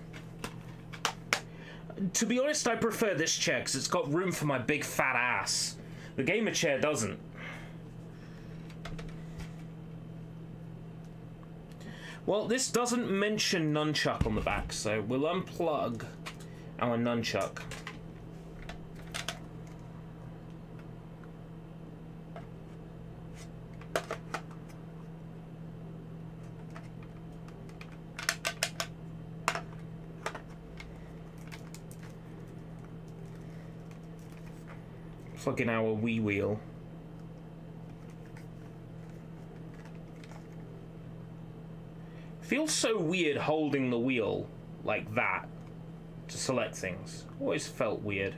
Speaker 1: To be honest, I prefer this chair because it's got room for my big fat ass. The Gamer Chair doesn't. Well, this doesn't mention nunchuck on the back, so we'll unplug our nunchuck. Plug in our Wii wheel. Feels so weird holding the wheel like that to select things. Always felt weird.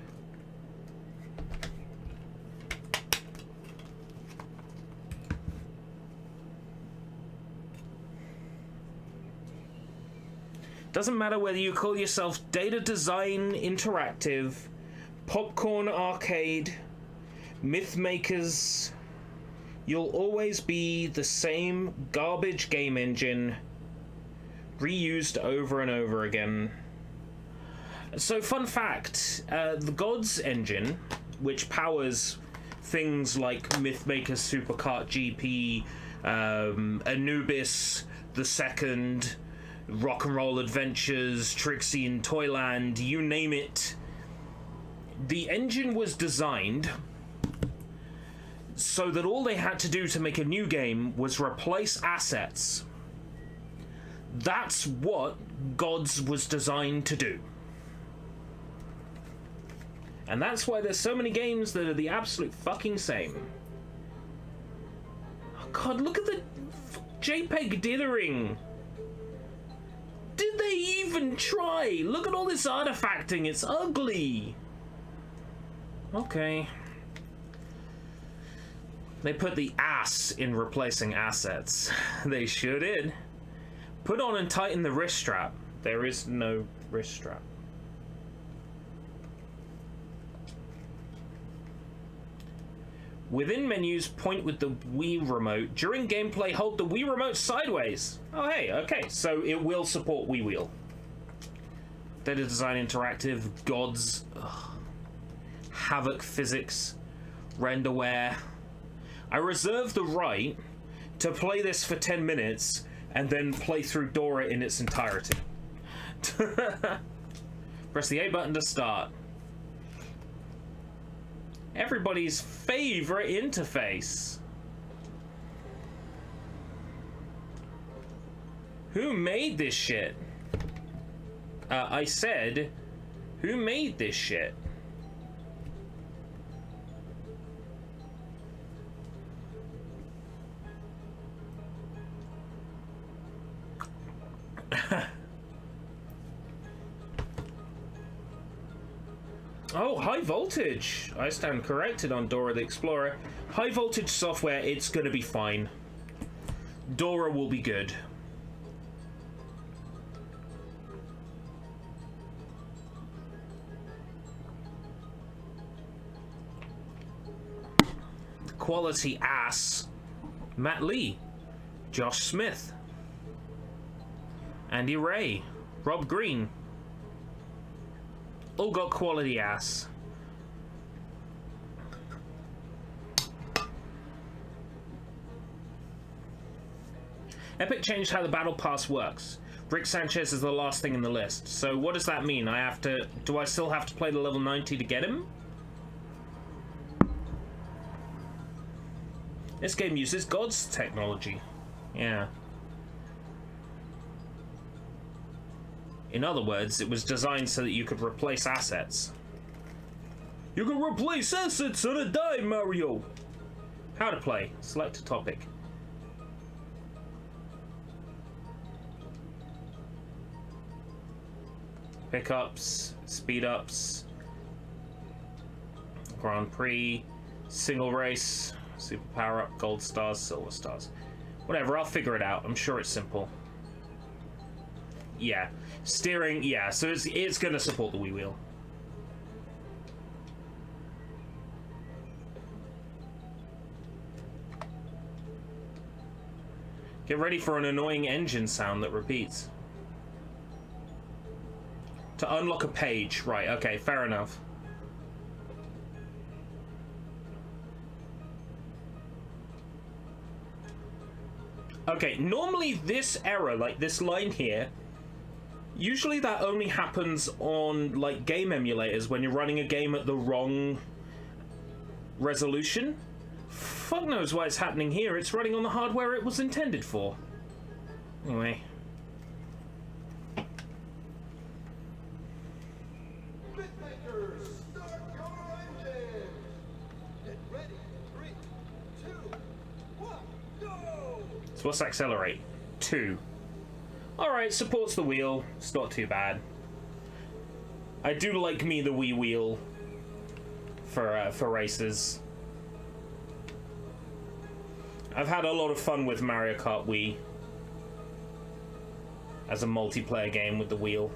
Speaker 1: Doesn't matter whether you call yourself Data Design Interactive, Popcorn Arcade, Myth Makers, you'll always be the same garbage game engine reused over and over again. So, fun fact, the Gods engine, which powers things like Myth Makers Super Kart GP, Anubis the Second, Rock and Roll Adventures, Trixie in Toyland, you name it, the engine was designed so that all they had to do to make a new game was replace assets. That's what Gods was designed to do. And that's why there's so many games that are the absolute fucking same. Oh god, look at the JPEG dithering. Did they even try? Look at all this artifacting, it's ugly. Okay. They put the ass in replacing assets. They sure did. Put on and tighten the wrist strap. There is no wrist strap. Within menus, point with the Wii remote. During gameplay, hold the Wii remote sideways. Oh hey, okay, so it will support Wii Wheel. Data Design Interactive, Gods. Ugh. Havoc physics, renderware. I reserve the right to play this for 10 minutes and then play through Dora in its entirety. Press the A button to start. Everybody's favorite interface. Who made this shit? I said, who made this shit? Oh, high voltage. I stand corrected on Dora the Explorer. High voltage software, it's gonna be fine. Dora will be good. Quality ass. Matt Lee, Josh Smith, Andy Ray, Rob Green. All got quality ass. Epic changed how the battle pass works. Rick Sanchez is the last thing in the list. So what does that mean? Do I still have to play the level 90 to get him? This game uses God's technology. Yeah. In other words, it was designed so that you could replace assets. You can replace assets on a dime, Mario! How to play. Select a topic. Pickups, speed-ups, Grand Prix, single race, super power-up, gold stars, silver stars. Whatever, I'll figure it out. I'm sure it's simple. Yeah. Steering, yeah, so it's gonna support the Wii wheel. Get ready for an annoying engine sound that repeats. To unlock a page. Right, okay, fair enough. Okay, normally this error, like this line here, usually that only happens on, like, game emulators when you're running a game at the wrong resolution. Fuck knows why it's happening here. It's running on the hardware it was intended for. Anyway.
Speaker 4: Start your engines! Get ready. 3, 2, 1, go!
Speaker 1: So what's accelerate? 2. Alright, supports the wheel. It's not too bad. I do like me the Wii wheel for races. I've had a lot of fun with Mario Kart Wii as a multiplayer game with the wheel.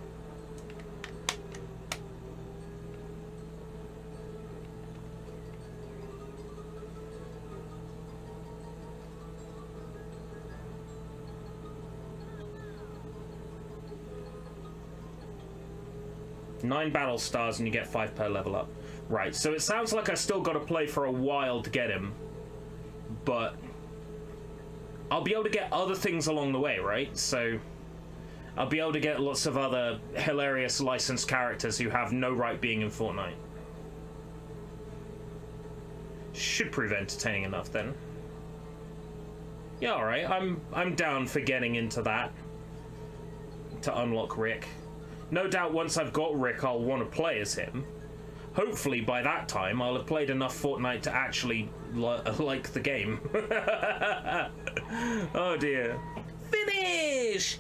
Speaker 1: Nine battle stars and you get 5 per level up. Right, so it sounds like I still got to play for a while to get him, but I'll be able to get other things along the way, right? So I'll be able to get lots of other hilarious licensed characters who have no right being in Fortnite. Should prove entertaining enough then. Yeah, alright, I'm down for getting into that to unlock Rick. No doubt once I've got Rick, I'll want to play as him. Hopefully by that time, I'll have played enough Fortnite to actually like the game. Oh dear. Finish!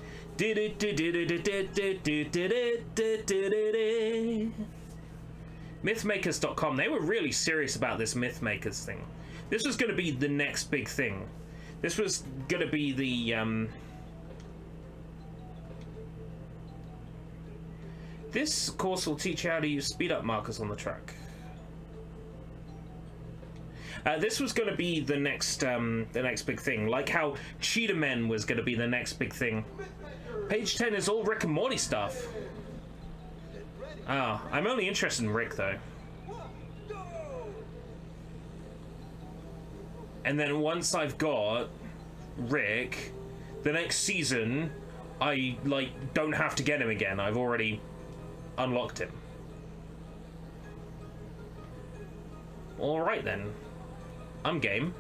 Speaker 1: Mythmakers.com, they were really serious about this Mythmakers thing. This was going to be the next big thing. This was going to be the, This course will teach you how to use speed-up markers on the track. This was going to be the next big thing, like how Cheetah Men was going to be the next big thing. Page 10 is all Rick and Morty stuff. Ah, I'm only interested in Rick though. And then once I've got Rick, the next season, I, like, don't have to get him again. I've already unlocked him. Alright then. I'm game.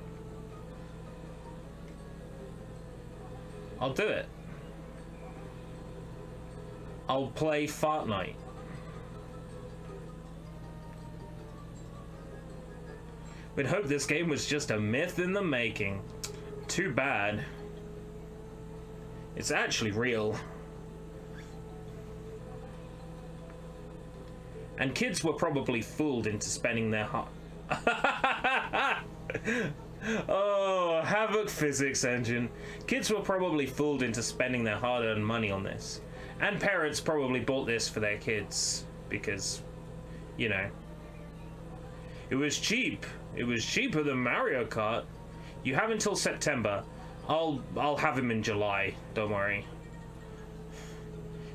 Speaker 1: I'll do it. I'll play Fortnite. We'd hope this game was just a myth in the making. Too bad. It's actually real. And kids were probably fooled into spending their heart. Oh, Havoc physics engine. Kids were probably fooled into spending their hard-earned money on this. And parents probably bought this for their kids because, you know, it was cheap. It was cheaper than Mario Kart. You have until September. I'll have him in July, don't worry.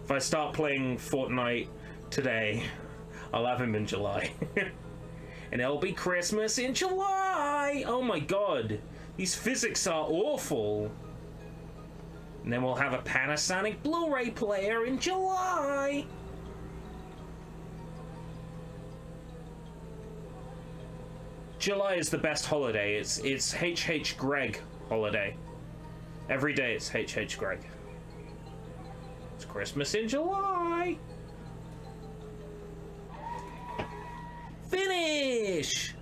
Speaker 1: If I start playing Fortnite today, I'll have him in July. And it'll be Christmas in July! Oh my god, these physics are awful. And then we'll have a Panasonic Blu-ray player in July! July is the best holiday. It's H.H. Greg holiday. Every day it's H.H. Greg. It's Christmas in July! Finish!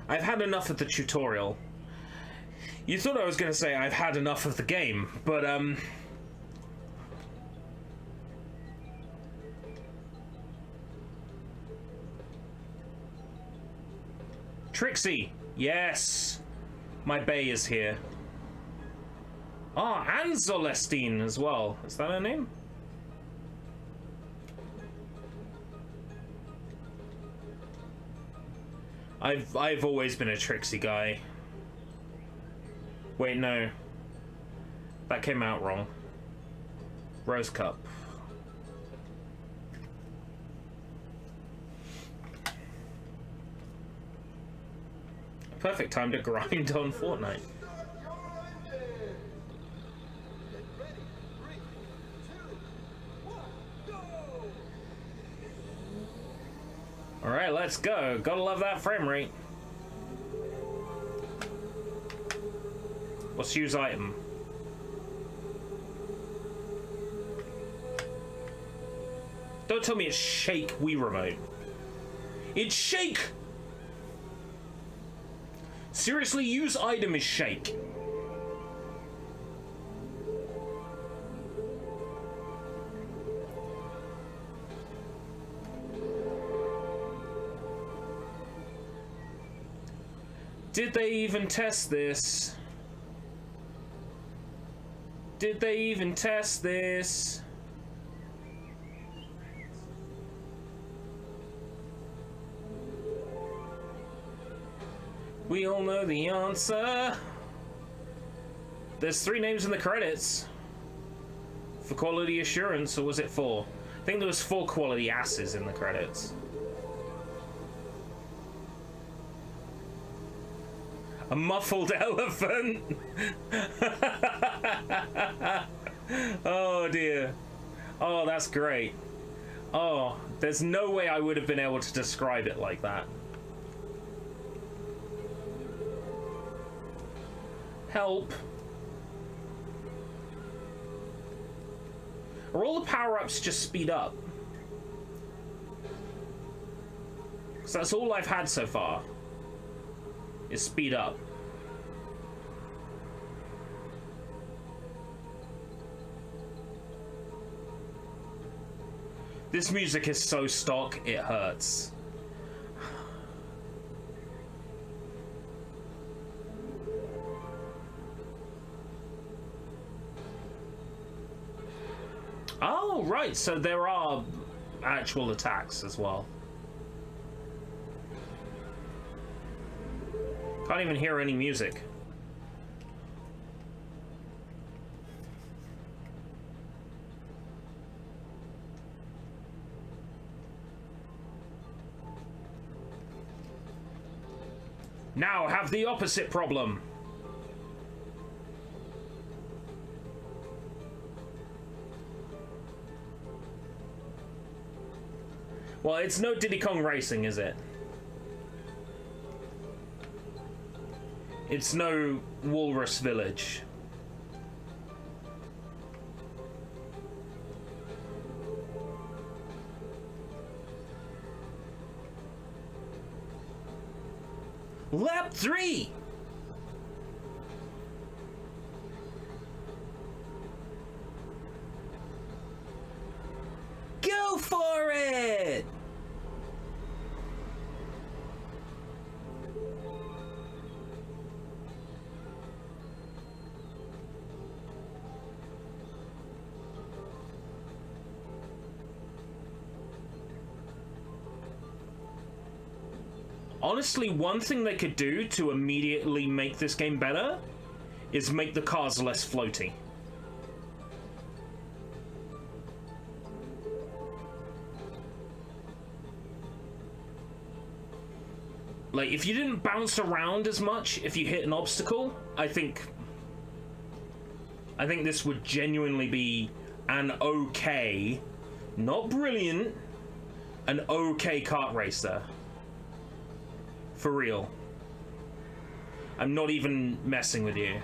Speaker 1: I've had enough of the tutorial. You thought I was going to say I've had enough of the game, but Trixie! Yes! My bae is here. Ah, and Zolestine as well. Is that her name? I've always been a Trixie guy. Wait, no. That came out wrong. Rose Cup. Perfect time to grind on Fortnite. Alright, let's go. Gotta love that frame rate. Let's use item. Don't tell me it's shake Wii remote. It's shake! Seriously, use item is shake. Did they even test this? Did they even test this? We all know the answer. There's 3 names in the credits. For quality assurance, or was it 4? I think there was 4 quality asses in the credits. A muffled elephant. Oh dear. Oh, that's great. Oh, there's no way I would have been able to describe it like that. Help. Are all the power-ups just speed up? Because that's all I've had so far. Is speed up. This music is so stock, it hurts. Oh, right, so there are actual attacks as well. Can't even hear any music. Now have the opposite problem. Well, it's no Diddy Kong Racing, is it? It's no Walrus Village. Lap 3! Go for it! Honestly, one thing they could do to immediately make this game better is make the cars less floaty. Like, if you didn't bounce around as much if you hit an obstacle, I think this would genuinely be an okay, not brilliant, an okay kart racer. For real. I'm not even messing with you.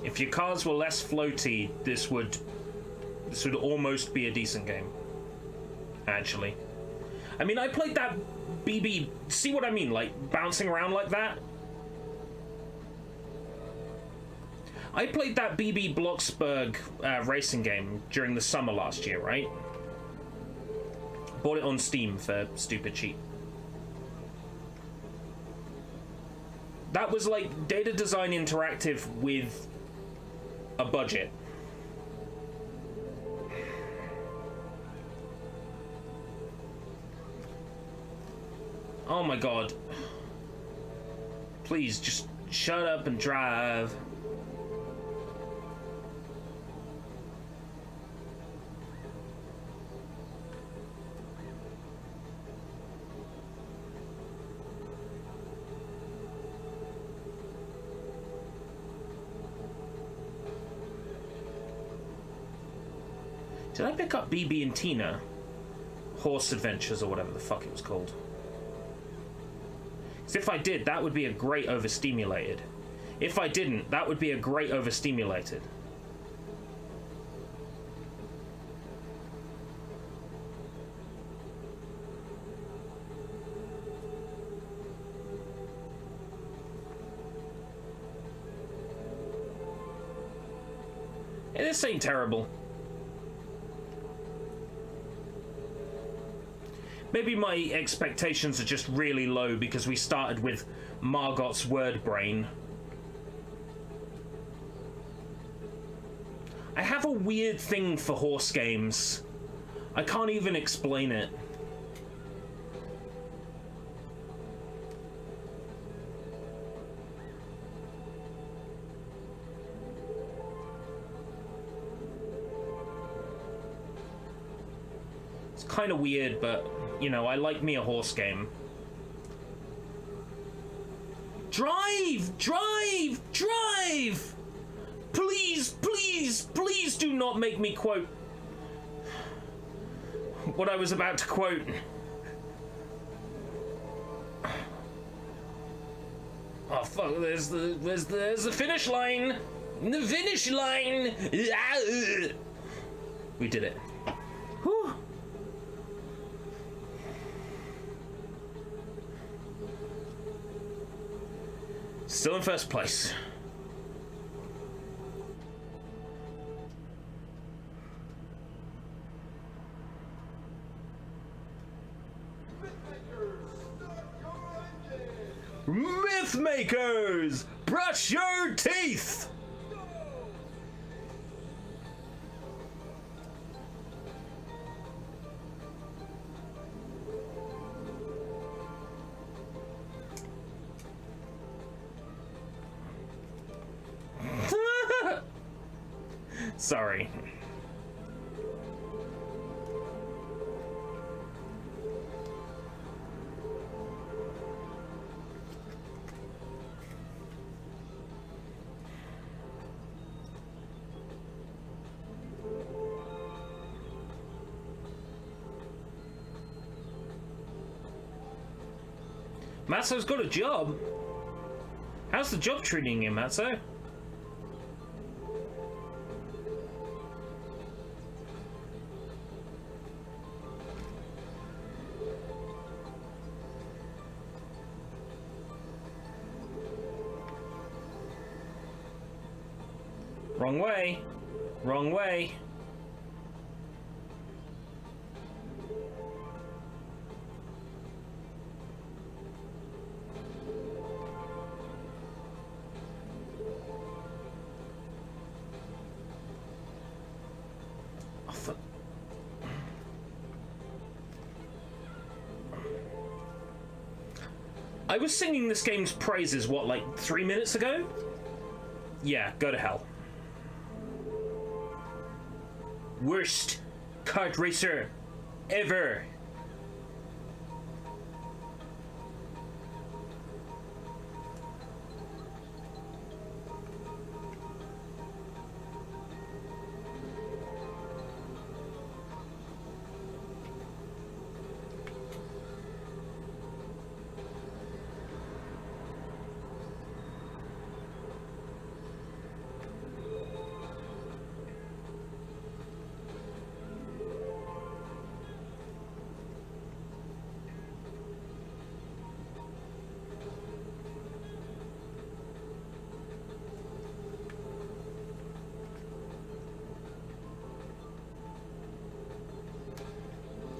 Speaker 1: If your cars were less floaty, this would almost be a decent game. Actually. I mean, I played that BB... See what I mean? Like, bouncing around like that? I played that BB Bloxburg racing game during the summer last year, right? Bought it on Steam for stupid cheap. That was like Data Design Interactive with a budget. Oh my god. Please, just shut up and drive. Did I pick up BB and Tina? Horse Adventures or whatever the fuck it was called. Because if I did, that would be a great overstimulated. If I didn't, that would be a great overstimulated. Hey, this ain't terrible. Maybe my expectations are just really low because we started with Margot's word brain. I have a weird thing for horse games. I can't even explain it. It's kind of weird, but you know, I like me a horse game. Drive! Drive! Drive! Please, please, please do not make me quote what I was about to quote. Oh fuck, there's the finish line! The finish line! We did it. Whew. Still in first place. Mythmakers, brush your teeth! Sorry. Matso's got a job. How's the job treating you, Matso? Wrong way. Wrong way. I was singing this game's praises, what, like 3 minutes ago? Yeah, go to hell. Worst kart racer ever.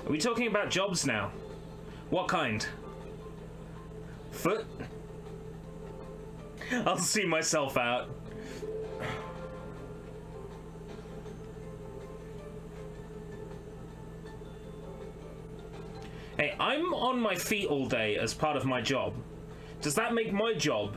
Speaker 1: Are we talking about jobs now? What kind? Foot? I'll see myself out. Hey, I'm on my feet all day as part of my job. Does that make my job?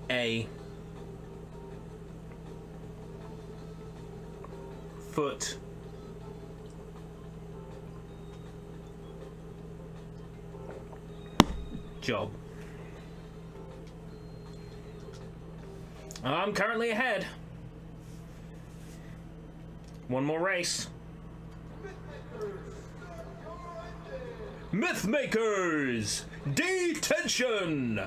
Speaker 1: A foot job. I'm currently ahead. One more race. Mythmakers! Detention!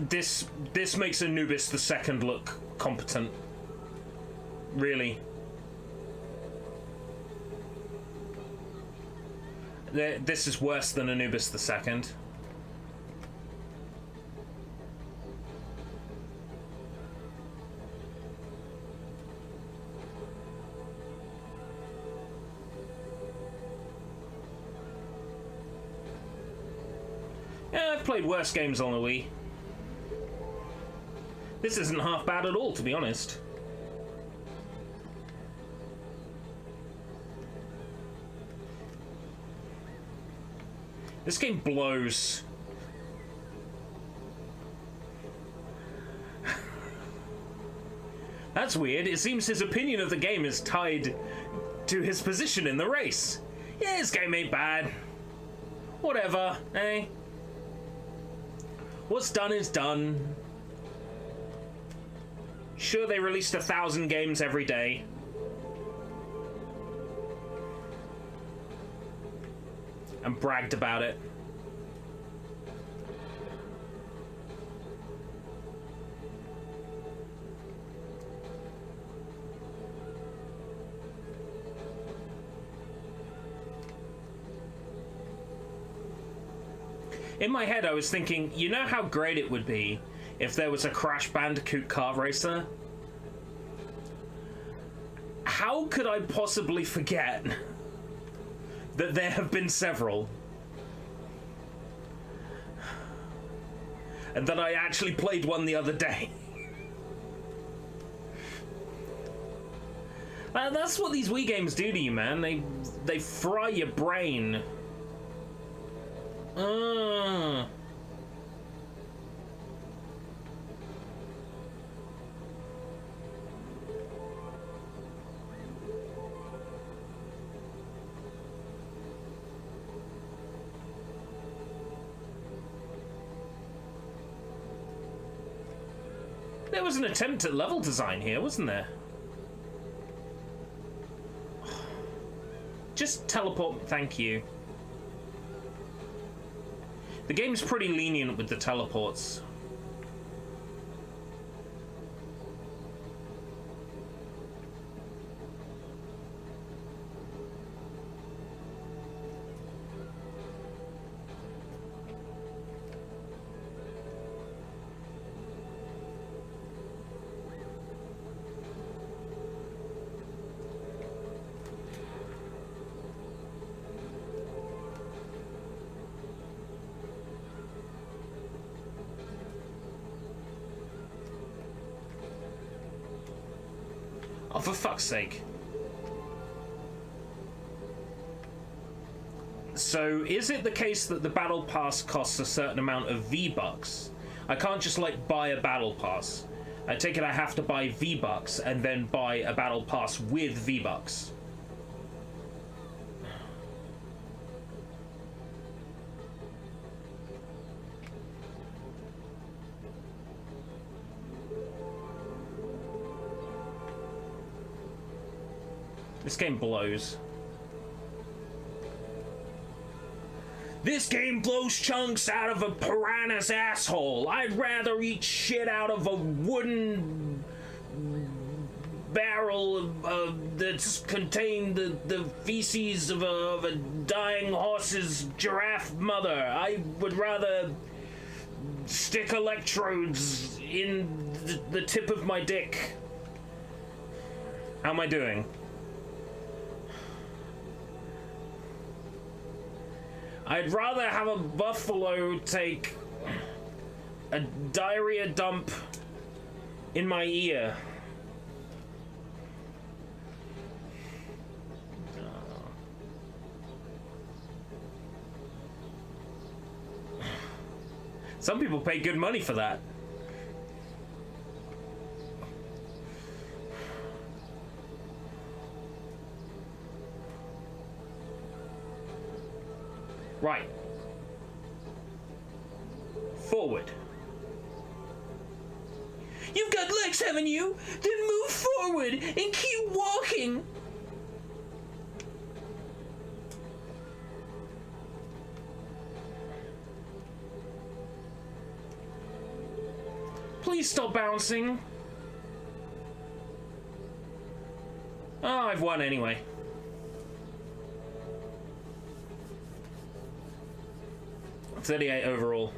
Speaker 1: This makes Anubis the second look competent. Really. This is worse than Anubis the second. Yeah, I've played worse games on the Wii. This isn't half bad at all, to be honest. This game blows. That's weird. It seems his opinion of the game is tied to his position in the race. Yeah, this game ain't bad. Whatever, eh? What's done is done. Sure, they released 1,000 games every day. And bragged about it. In my head, I was thinking, you know how great it would be if there was a Crash Bandicoot kart racer? How could I possibly forget that there have been several. And that I actually played one the other day. That's what these Wii games do to you, man. They fry your brain. There was an attempt at level design here, wasn't there? Just teleport, thank you. The game's pretty lenient with the teleports. Oh, for fuck's sake. So, is it the case that the battle pass costs a certain amount of V-Bucks? I can't just, like, buy a battle pass. I take it I have to buy V-Bucks and then buy a battle pass with V-Bucks. This game blows. This game blows chunks out of a piranha's asshole. I'd rather eat shit out of a wooden barrel that's contained the feces of a dying horse's giraffe mother. I would rather stick electrodes in the tip of my dick. How am I doing? I'd rather have a buffalo take a diarrhea dump in my ear. Some people pay good money for that. Right. Forward. You've got legs, haven't you? Then move forward and keep walking. Please stop bouncing. Oh, I've won anyway. $38 overall.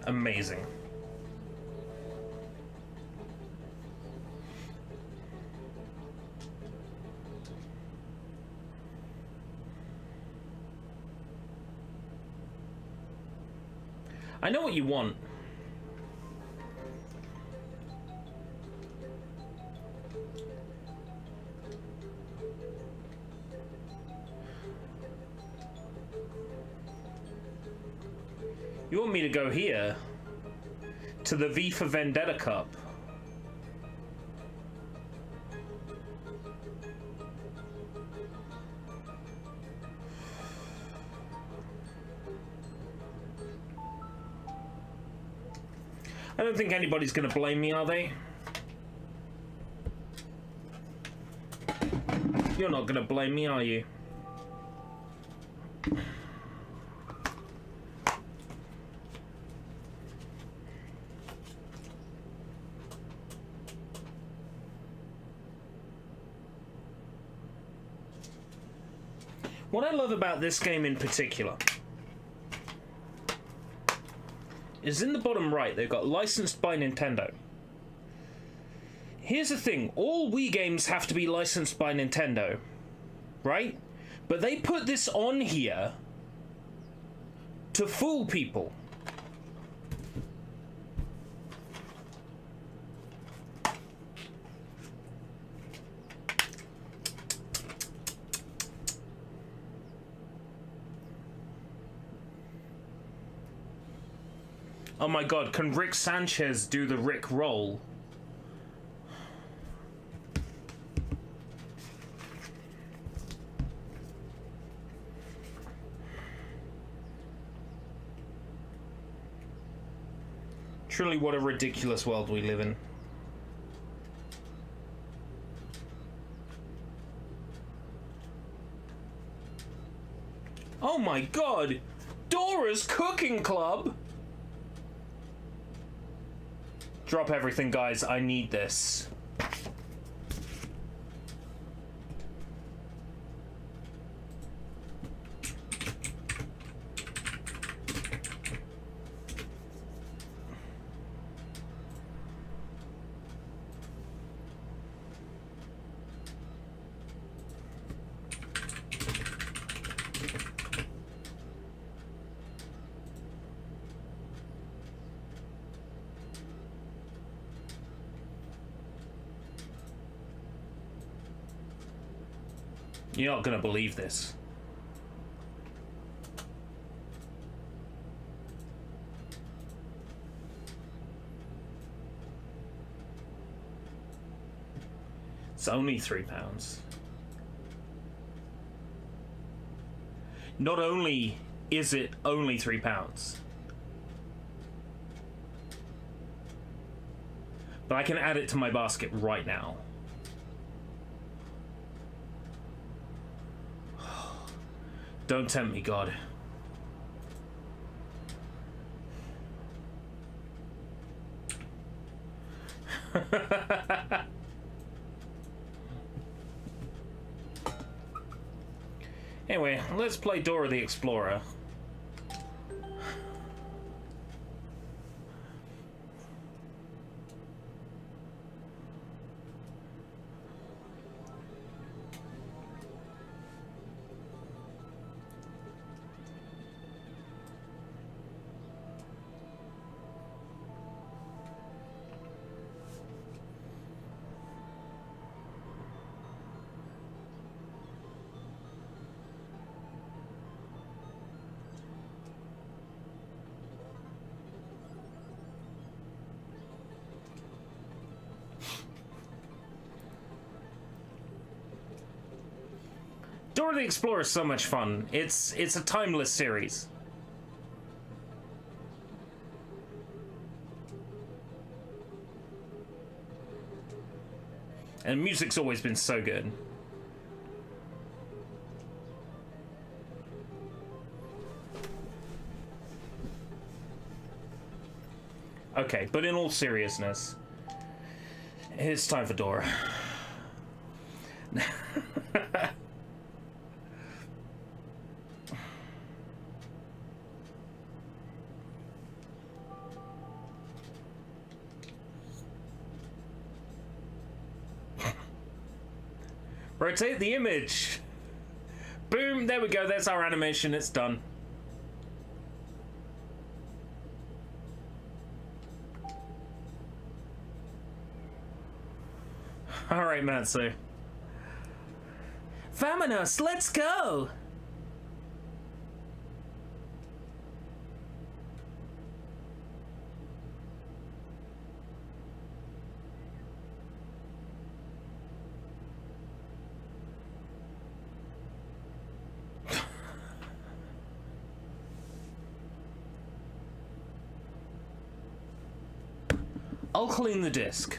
Speaker 1: Amazing. I know what you want. You want me to go here to the V for Vendetta Cup. I don't think anybody's gonna blame me, are they? You're not gonna blame me, are you? What I love about this game in particular is in the bottom right, they've got licensed by Nintendo. Here's the thing, all Wii games have to be licensed by Nintendo, right? But they put this on here to fool people. Oh my god, can Rick Sanchez do the Rick roll? Truly, what a ridiculous world we live in. Oh my god! Dora's Cooking Club! Drop everything, guys. I need this. You're not gonna believe this. It's only £3. Not only is it only £3, but I can add it to my basket right now. Don't tempt me, God. Anyway, let's play Dora the Explorer. Dora the Explorer is so much fun. It's a timeless series. And music's always been so good. Okay, but in all seriousness, it's time for Dora. Rotate the image. Boom, there we go. There's our animation. It's done. All right, Matsu. Vamonos, let's go. I'll clean the disc.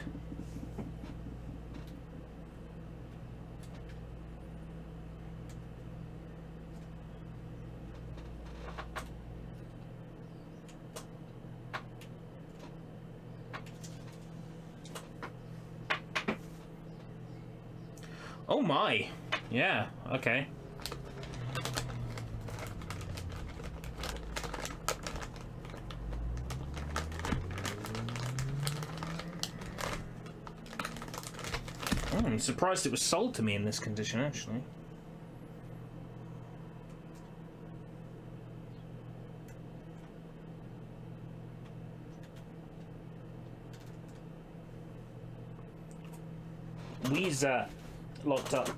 Speaker 1: Oh my. Yeah, okay. I'm surprised it was sold to me in this condition, actually. We's locked up.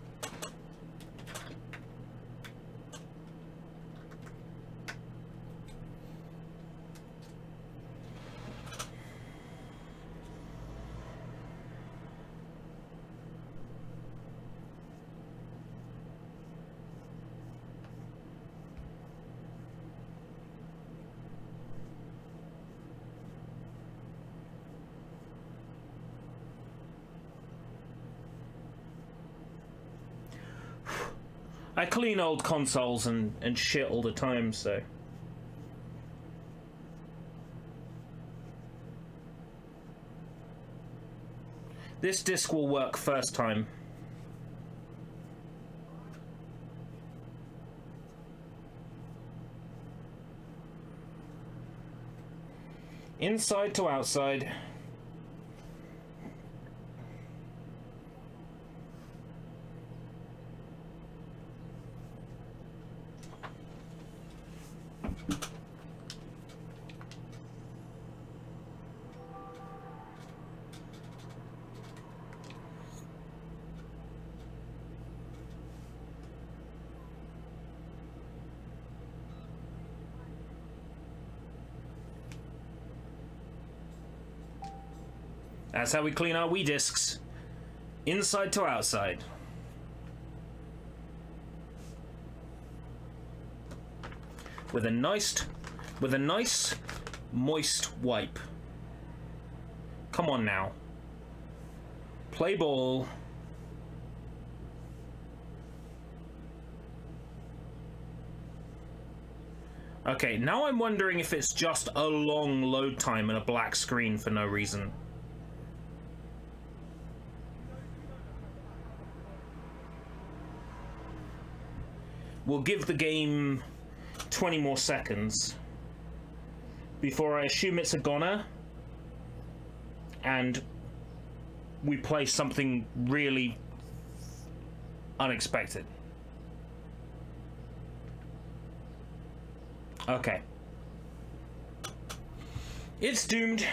Speaker 1: I clean old consoles and shit all the time, so... This disc will work first time. Inside to outside. That's how we clean our Wii discs. Inside to outside. With a nice moist wipe. Come on now. Play ball. Okay, now I'm wondering if it's just a long load time and a black screen for no reason. We'll give the game 20 more seconds before I assume it's a goner and we play something really unexpected. Okay. It's doomed.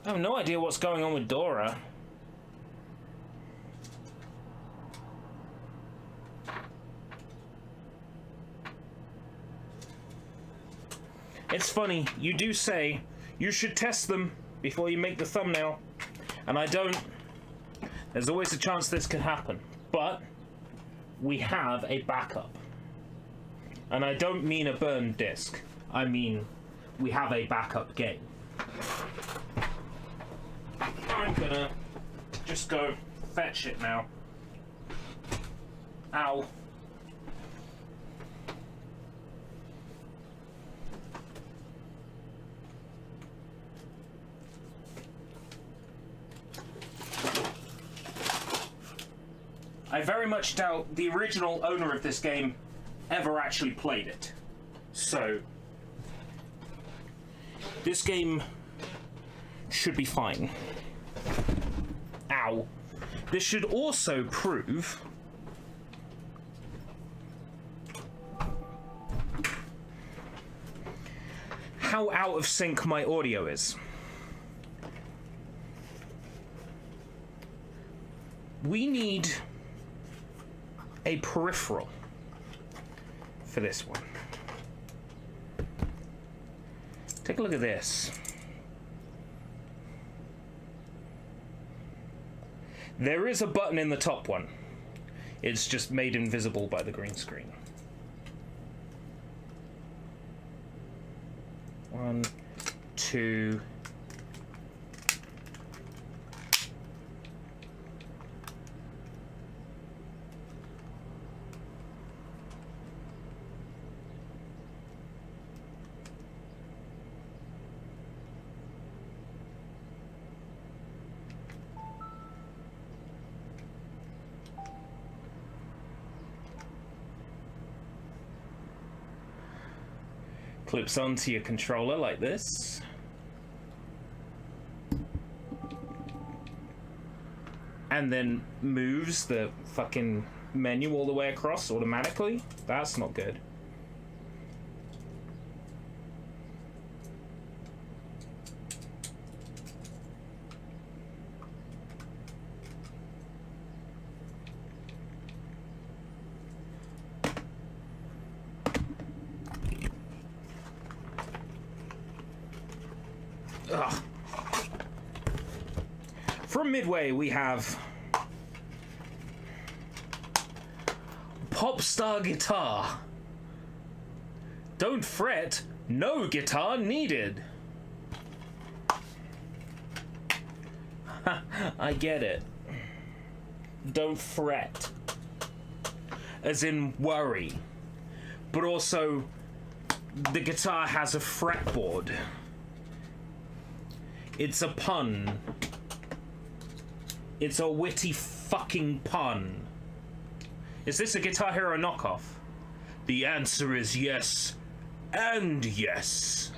Speaker 1: I have no idea what's going on with Dora. It's funny, you do say you should test them before you make the thumbnail, and I don't. There's always a chance this could happen, but we have a backup. And I don't mean a burned disc, I mean we have a backup game. I'm gonna just go fetch it now. Ow. I very much doubt the original owner of this game ever actually played it. So, this game should be fine. Ow. This should also prove how out of sync my audio is. We need a peripheral for this one. Take a look at this. There is a button in the top one. It's just made invisible by the green screen. 1, 2. Clips onto your controller like this. And then moves the fucking menu all the way across automatically. That's not good. Ugh. From Midway, we have PopStar Guitar. Don't fret, no guitar needed. I get it. Don't fret. As in worry. But also, the guitar has a fretboard. It's a pun. It's a witty fucking pun. Is this a Guitar Hero knockoff? The answer is yes, and yes.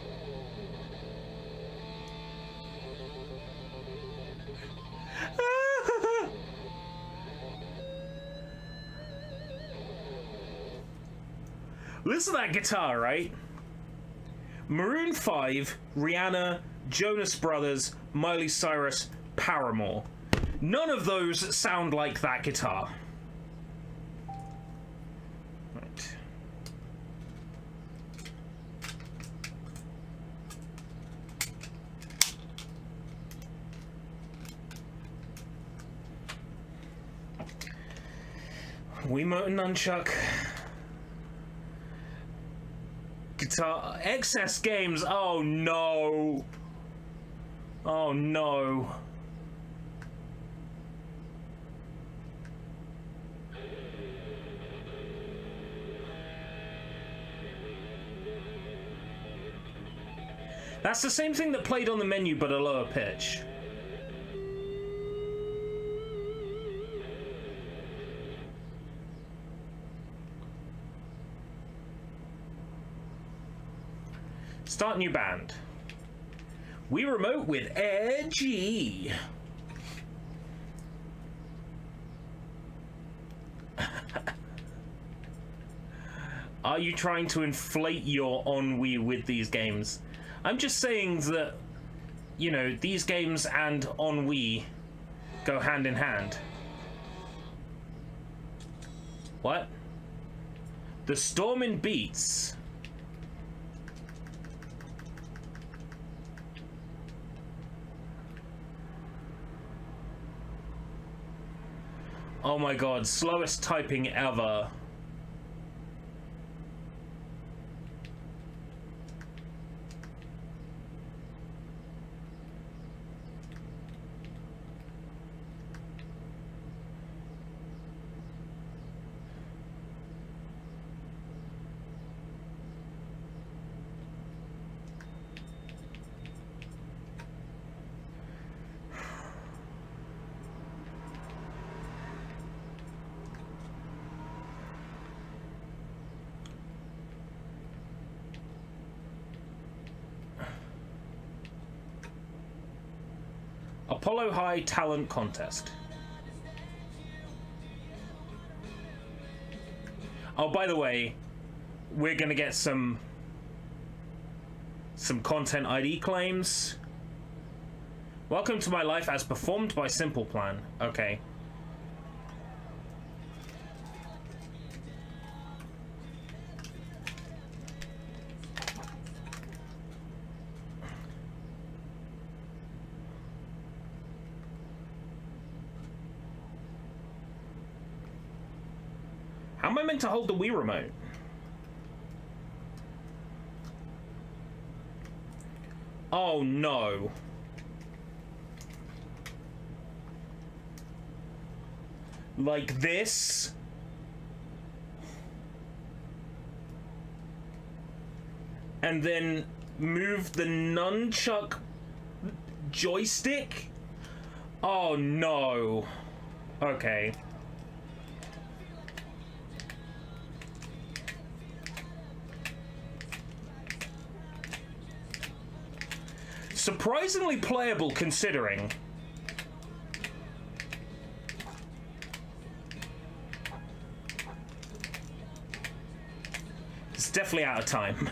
Speaker 1: Listen to that guitar, right? Maroon 5, Rihanna, Jonas Brothers, Miley Cyrus, Paramore. None of those sound like that guitar. Right. Wiimote and nunchuck. Guitar. Excess games. Oh no. Oh no. That's the same thing that played on the menu, but a lower pitch. Start new band. Wii Remote with Edgy. Are you trying to inflate your ennui with these games? I'm just saying that, you know, these games and ennui go hand in hand. What? The Storm in Beats. Oh my god, slowest typing ever. Apollo High Talent Contest. Oh, by the way, we're gonna get some content ID claims. Welcome to my life as performed by Simple Plan. Okay. How am I meant to hold the Wii Remote? Oh no. Like this? And then move the nunchuck joystick? Oh no. Okay. Surprisingly playable, considering. It's definitely out of time.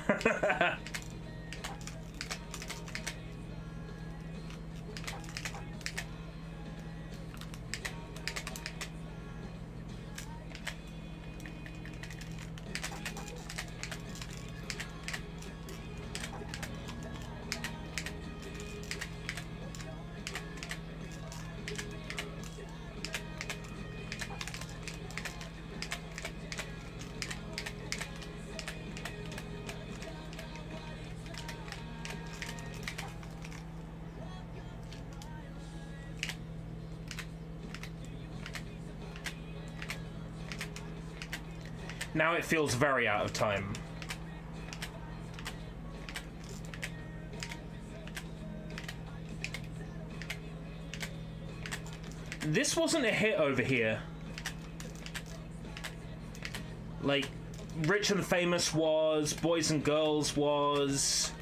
Speaker 1: Now it feels very out of time. This wasn't a hit over here. Like, Rich and the Famous was, Boys and Girls was.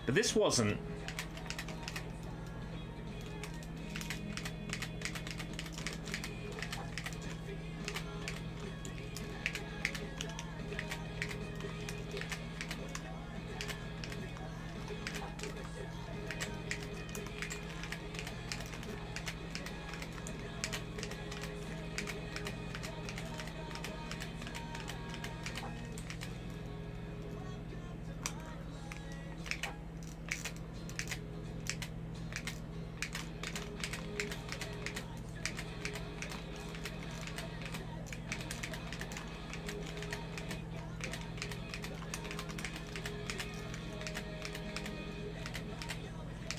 Speaker 1: But this wasn't.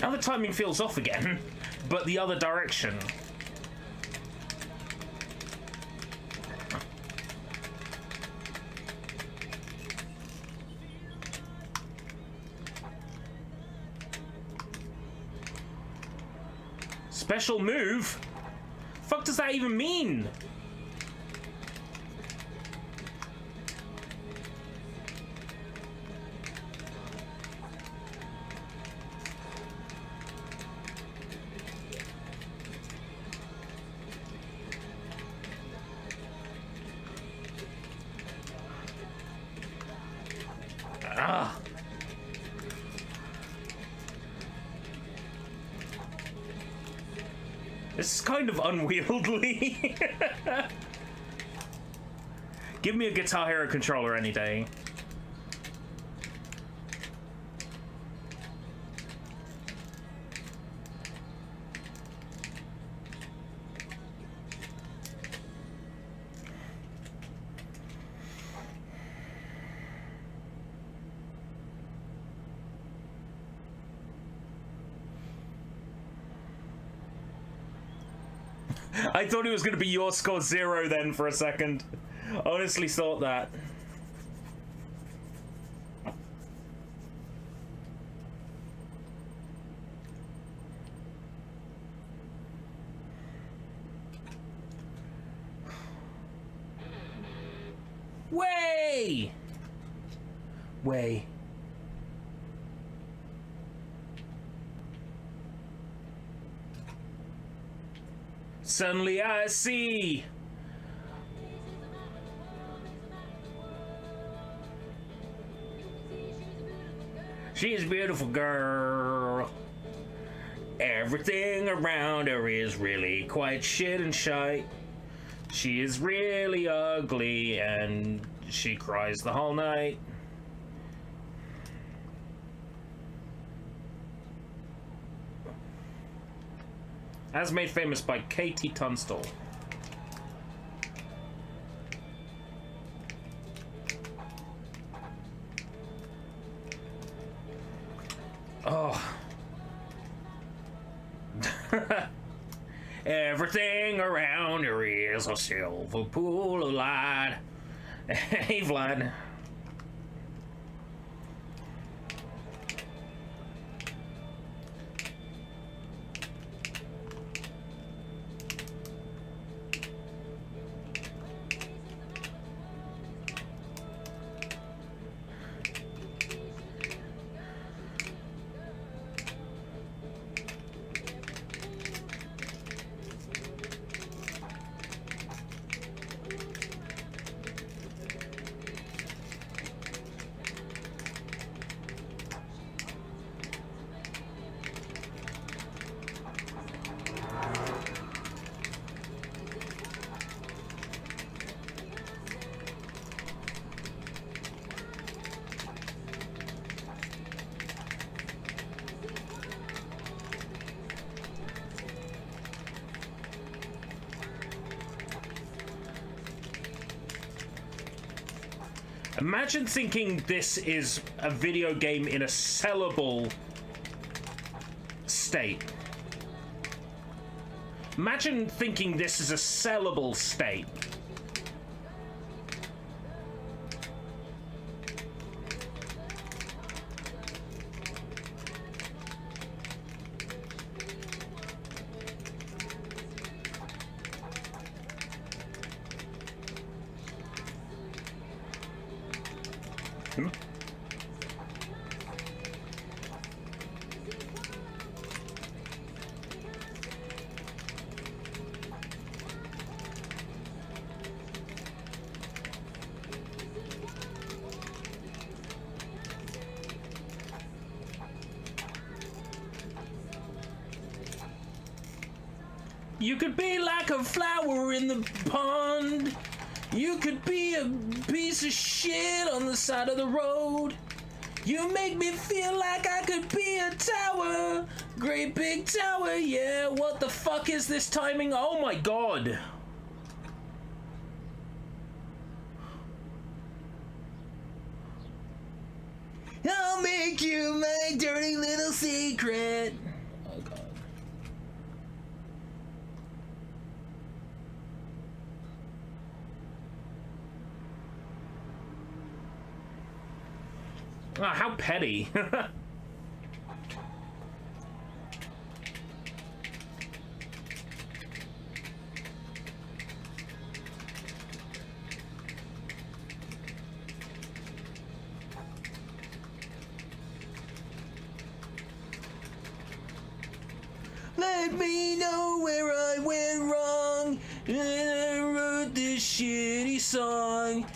Speaker 1: Now the timing feels off again, but the other direction. Special move? Fuck does that even mean? Ah. This is kind of unwieldy. Give me a Guitar Hero controller any day. I thought it was going to be your score 0 then for a second. Honestly thought that. Way! Way. Suddenly I see. She's a beautiful girl. Everything around her is really quite shit and shite. She is really ugly and she cries the whole night. As made famous by Katie Tunstall. Oh. Everything around her is a silver pool of light. Hey, Vlad. Imagine thinking this is a video game in a sellable state. Imagine thinking this is a sellable state. You could be like a flower in the pond. You could be a piece of shit on the side of the road. You make me feel like I could be a tower. Great big tower, yeah. What the fuck is this timing? Oh my god. I'll make you my dirty little secret. Oh god. Oh, how petty. Let me know where I went wrong and I wrote this shitty song.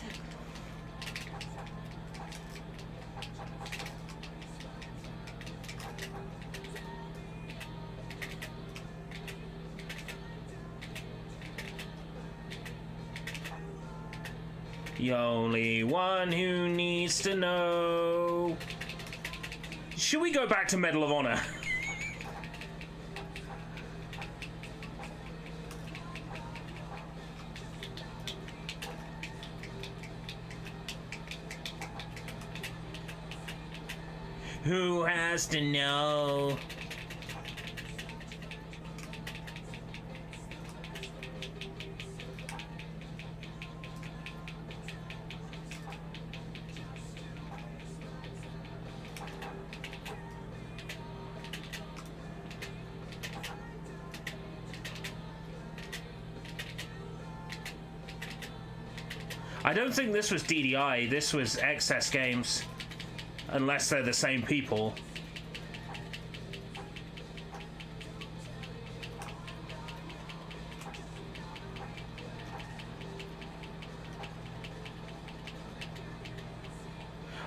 Speaker 1: The only one who needs to know. Should we go back to Medal of Honor? Who has to know? I don't think this was DDI, this was Excess Games. Unless they're the same people.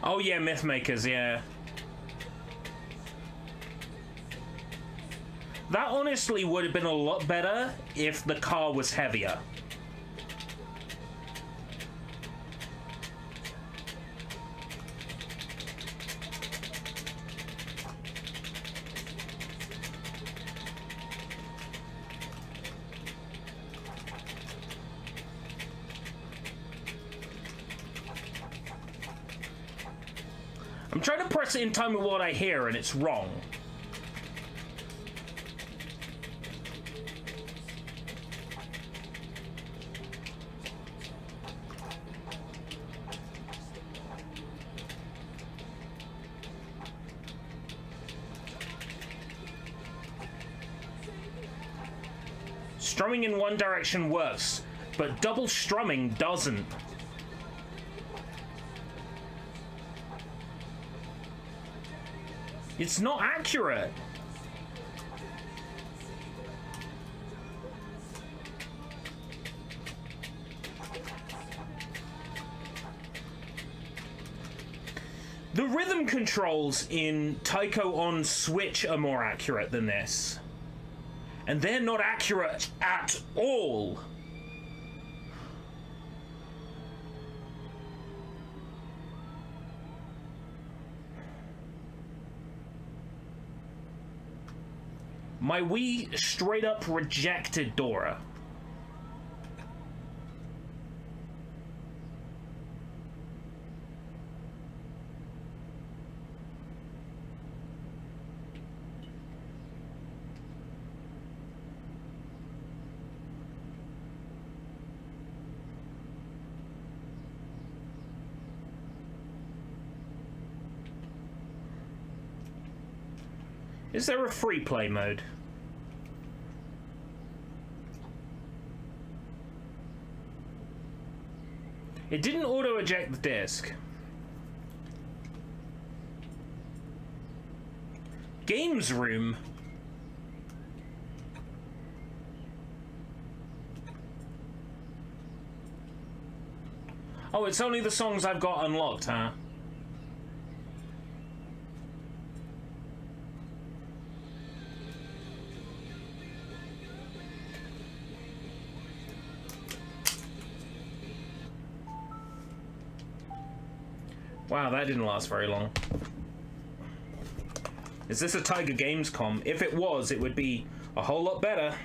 Speaker 1: Oh yeah, Mythmakers, yeah. That honestly would have been a lot better if the car was heavier. I'm trying to press it in time with what I hear, and it's wrong. Strumming in one direction works, but double strumming doesn't. It's not accurate. The rhythm controls in Taiko on Switch are more accurate than this. And they're not accurate at all. My Wii straight up rejected Dora. Is there a free play mode? It didn't auto-eject the disc. Games room. Oh, it's only the songs I've got unlocked, huh? Wow, that didn't last very long. Is this a Tiger Gamescom? If it was, it would be a whole lot better.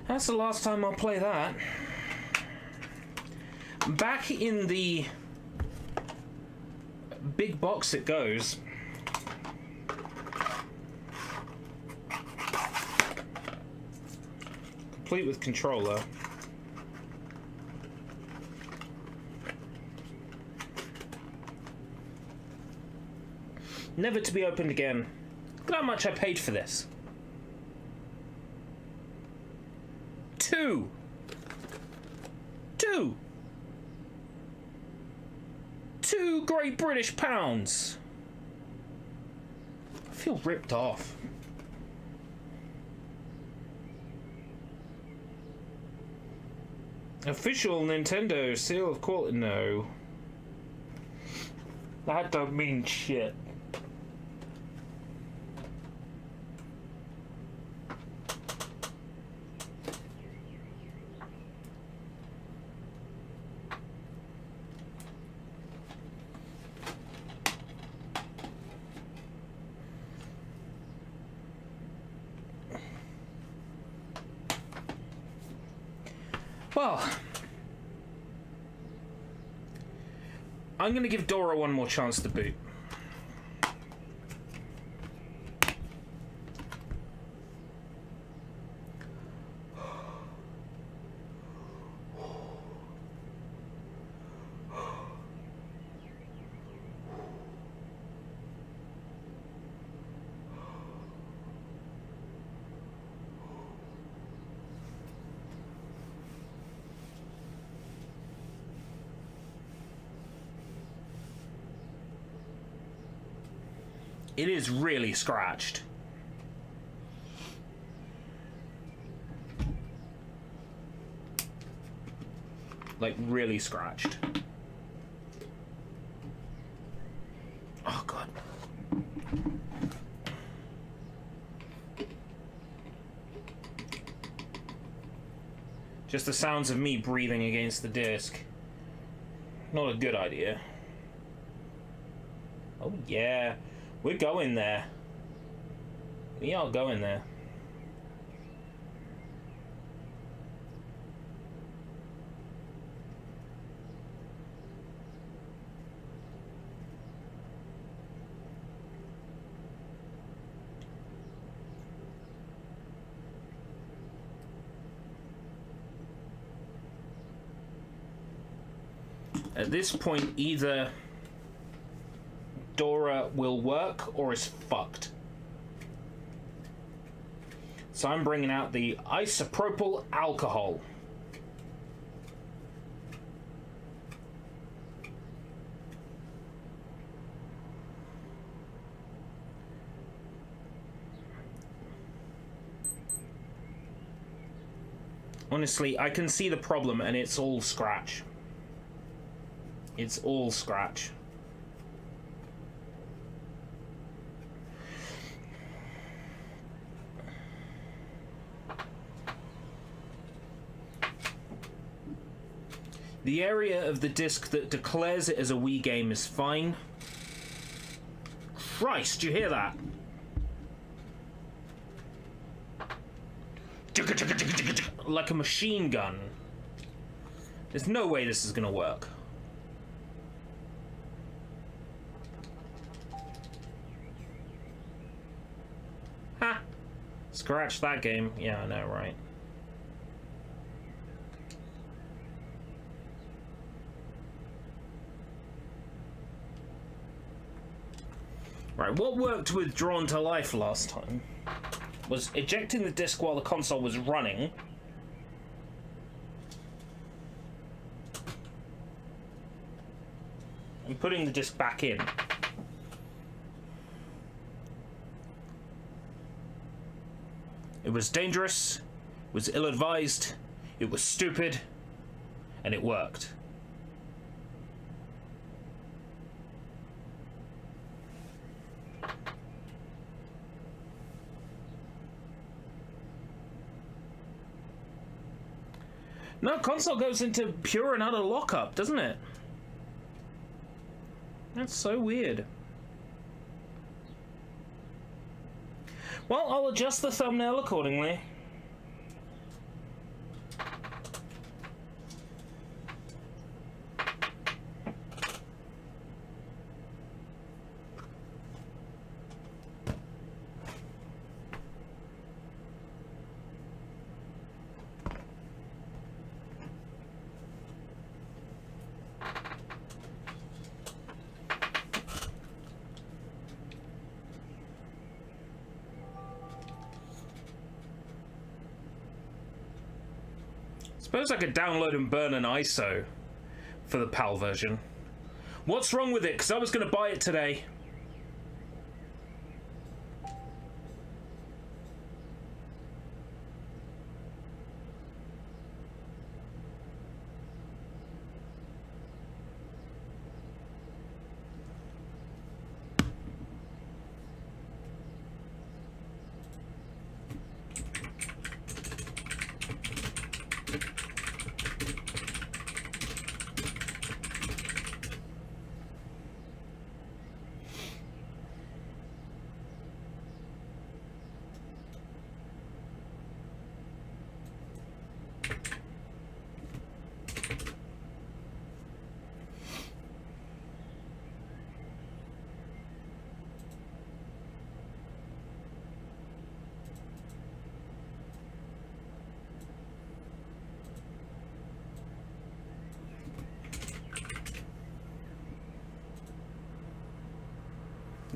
Speaker 1: That's the last time I'll play that. Back in the big box it goes. Complete with controller. Never to be opened again. Look at how much I paid for this. Two Great British pounds. I feel ripped off. Official Nintendo seal of quality. No. That don't mean shit. Well, I'm going to give Dora one more chance to boot. It is really scratched. Like, really scratched. Oh, God. Just the sounds of me breathing against the disc. Not a good idea. Oh, yeah. We're going there. We are going there. At this point, either Dora will work or is fucked. So I'm bringing out the isopropyl alcohol. Honestly, I can see the problem and it's all scratch. It's all scratch. The area of the disc that declares it as a Wii game is fine. Christ, do you hear that? Like a machine gun. There's no way this is gonna work. Scratch that game. Yeah, I know, right? Right, what worked with Drawn to Life last time was ejecting the disc while the console was running. And putting the disc back in. It was dangerous, it was ill-advised, it was stupid, and it worked. No, console goes into pure and utter lockup, doesn't it? That's so weird. Well, I'll adjust the thumbnail accordingly. Suppose I could download and burn an ISO for the PAL version. What's wrong with it? Because I was going to buy it today.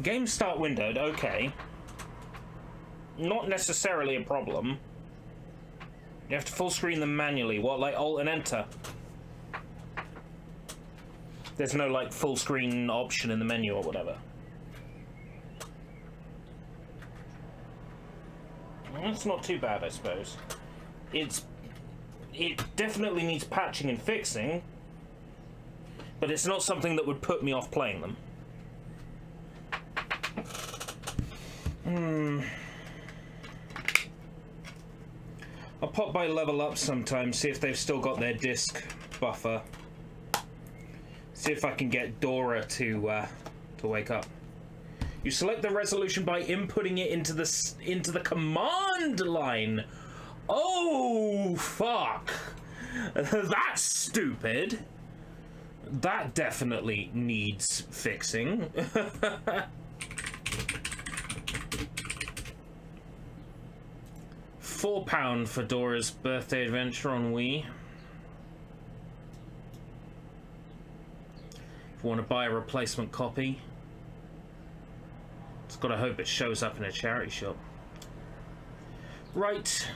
Speaker 1: Game start windowed, okay. Not necessarily a problem. You have to full screen them manually. What, like Alt and Enter? There's no like full screen option in the menu or whatever. Well, that's not too bad, I suppose. It definitely needs patching and fixing, but it's not something that would put me off playing them. I'll pop by Level Up sometime, see if they've still got their disc buffer. See if I can get Dora to wake up. You select the resolution by inputting it into the command line. Oh fuck! That's stupid. That definitely needs fixing. £4 for Dora's birthday adventure on Wii. If you want to buy a replacement copy, just gotta hope it shows up in a charity shop. Right.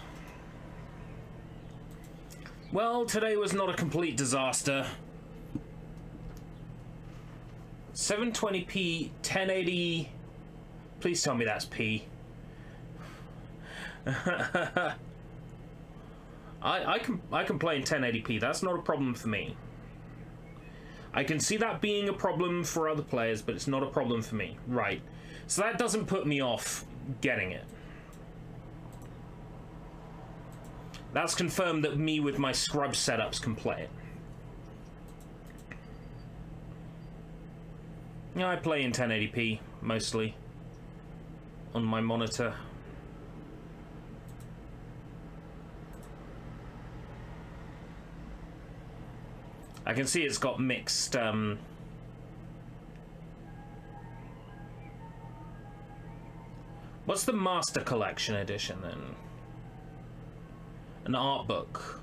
Speaker 1: Well, today was not a complete disaster. 720p, 1080. Please tell me that's P. I can play in 1080p. That's not a problem for me. I can see that being a problem for other players, but it's not a problem for me. Right. So that doesn't put me off getting it. That's confirmed that me with my scrub setups can play it. Yeah, I play in 1080p mostly on my monitor. I can see it's got mixed What's the Master Collection edition then? An art book.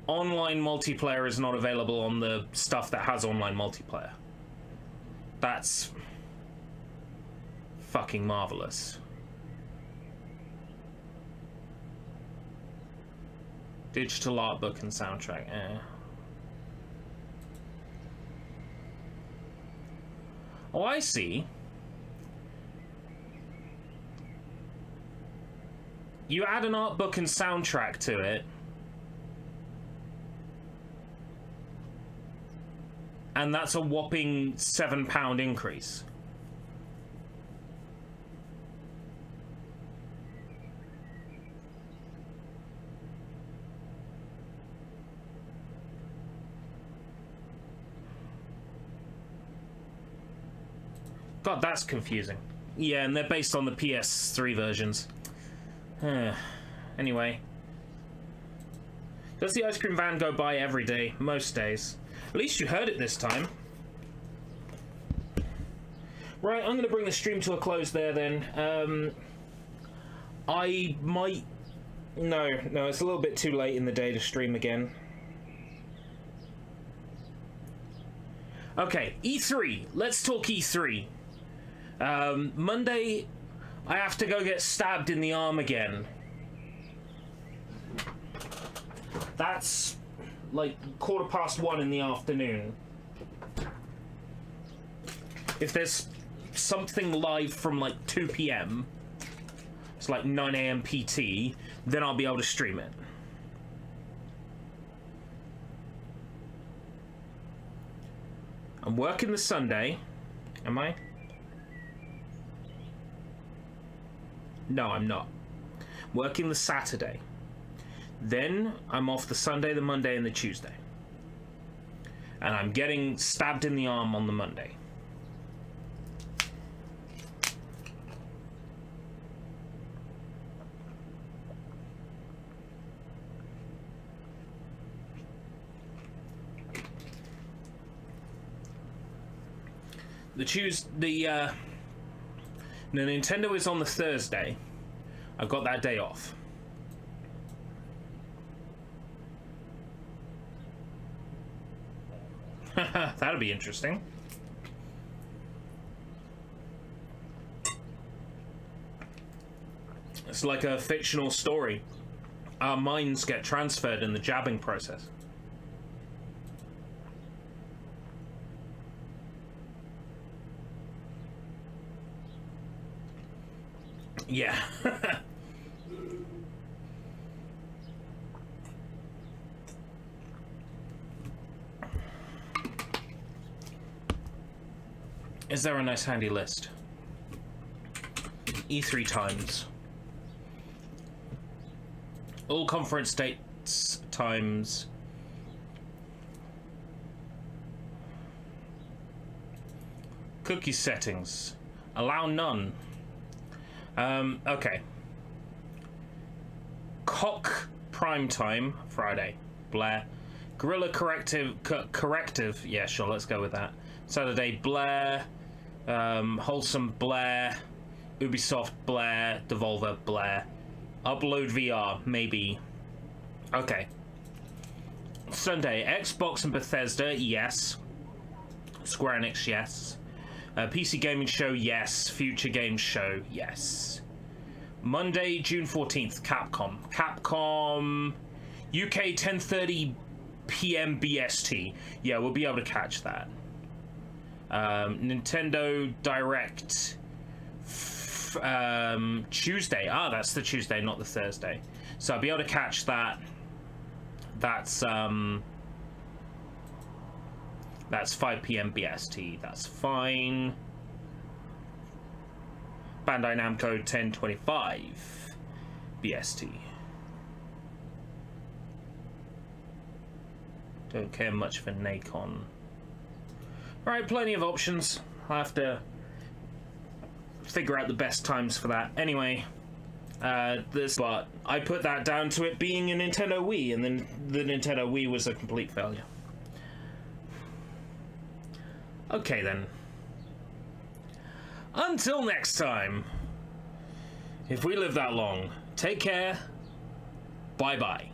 Speaker 1: Online multiplayer is not available on the stuff that has online multiplayer. That's fucking marvelous. Digital art book and soundtrack, Oh, I see. You add an art book and soundtrack to it, and that's a whopping £7 increase. God, that's confusing. Yeah, and they're based on the PS3 versions. Anyway. Does the ice cream van go by every day? Most days. At least you heard it this time. Right, I'm going to bring the stream to a close there then. I might... No, it's a little bit too late in the day to stream again. Okay, E3. Let's talk E3. Monday, I have to go get stabbed in the arm again. That's like 1:15 in the afternoon. If there's something live from like 2 p.m, it's like 9 a.m. PT, then I'll be able to stream it. I'm working the Sunday. Am I? No, I'm not. Working the Saturday. Then I'm off the Sunday, the Monday, and the Tuesday. And I'm getting stabbed in the arm on the Monday. The Nintendo is on the Thursday. I've got that day off. That'll be interesting. It's like a fictional story. Our minds get transferred in the jabbing process. Yeah. Is there a nice handy list? E3 times. All conference dates times. Cookie settings. Allow none. Okay. Cock prime time Friday. Blair. Gorilla corrective. Yeah, sure. Let's go with that. Saturday. Blair. Wholesome Blair. Ubisoft Blair. Devolver Blair. Upload VR maybe. Okay. Sunday. Xbox and Bethesda. Yes. Square Enix. Yes. PC Gaming Show, yes. Future Games Show, yes. Monday, June 14th, Capcom. Capcom UK 10:30 p.m. BST. Yeah, we'll be able to catch that. Nintendo Direct Tuesday. Ah, that's the Tuesday, not the Thursday. So I'll be able to catch that. That's 5 p.m. BST. That's fine. Bandai Namco 1025 BST. Don't care much for Nacon. Alright, plenty of options. I'll have to figure out the best times for that. Anyway, But I put that down to it being a Nintendo Wii, and then the Nintendo Wii was a complete failure. Okay then. Until next time, if we live that long, take care, bye-bye.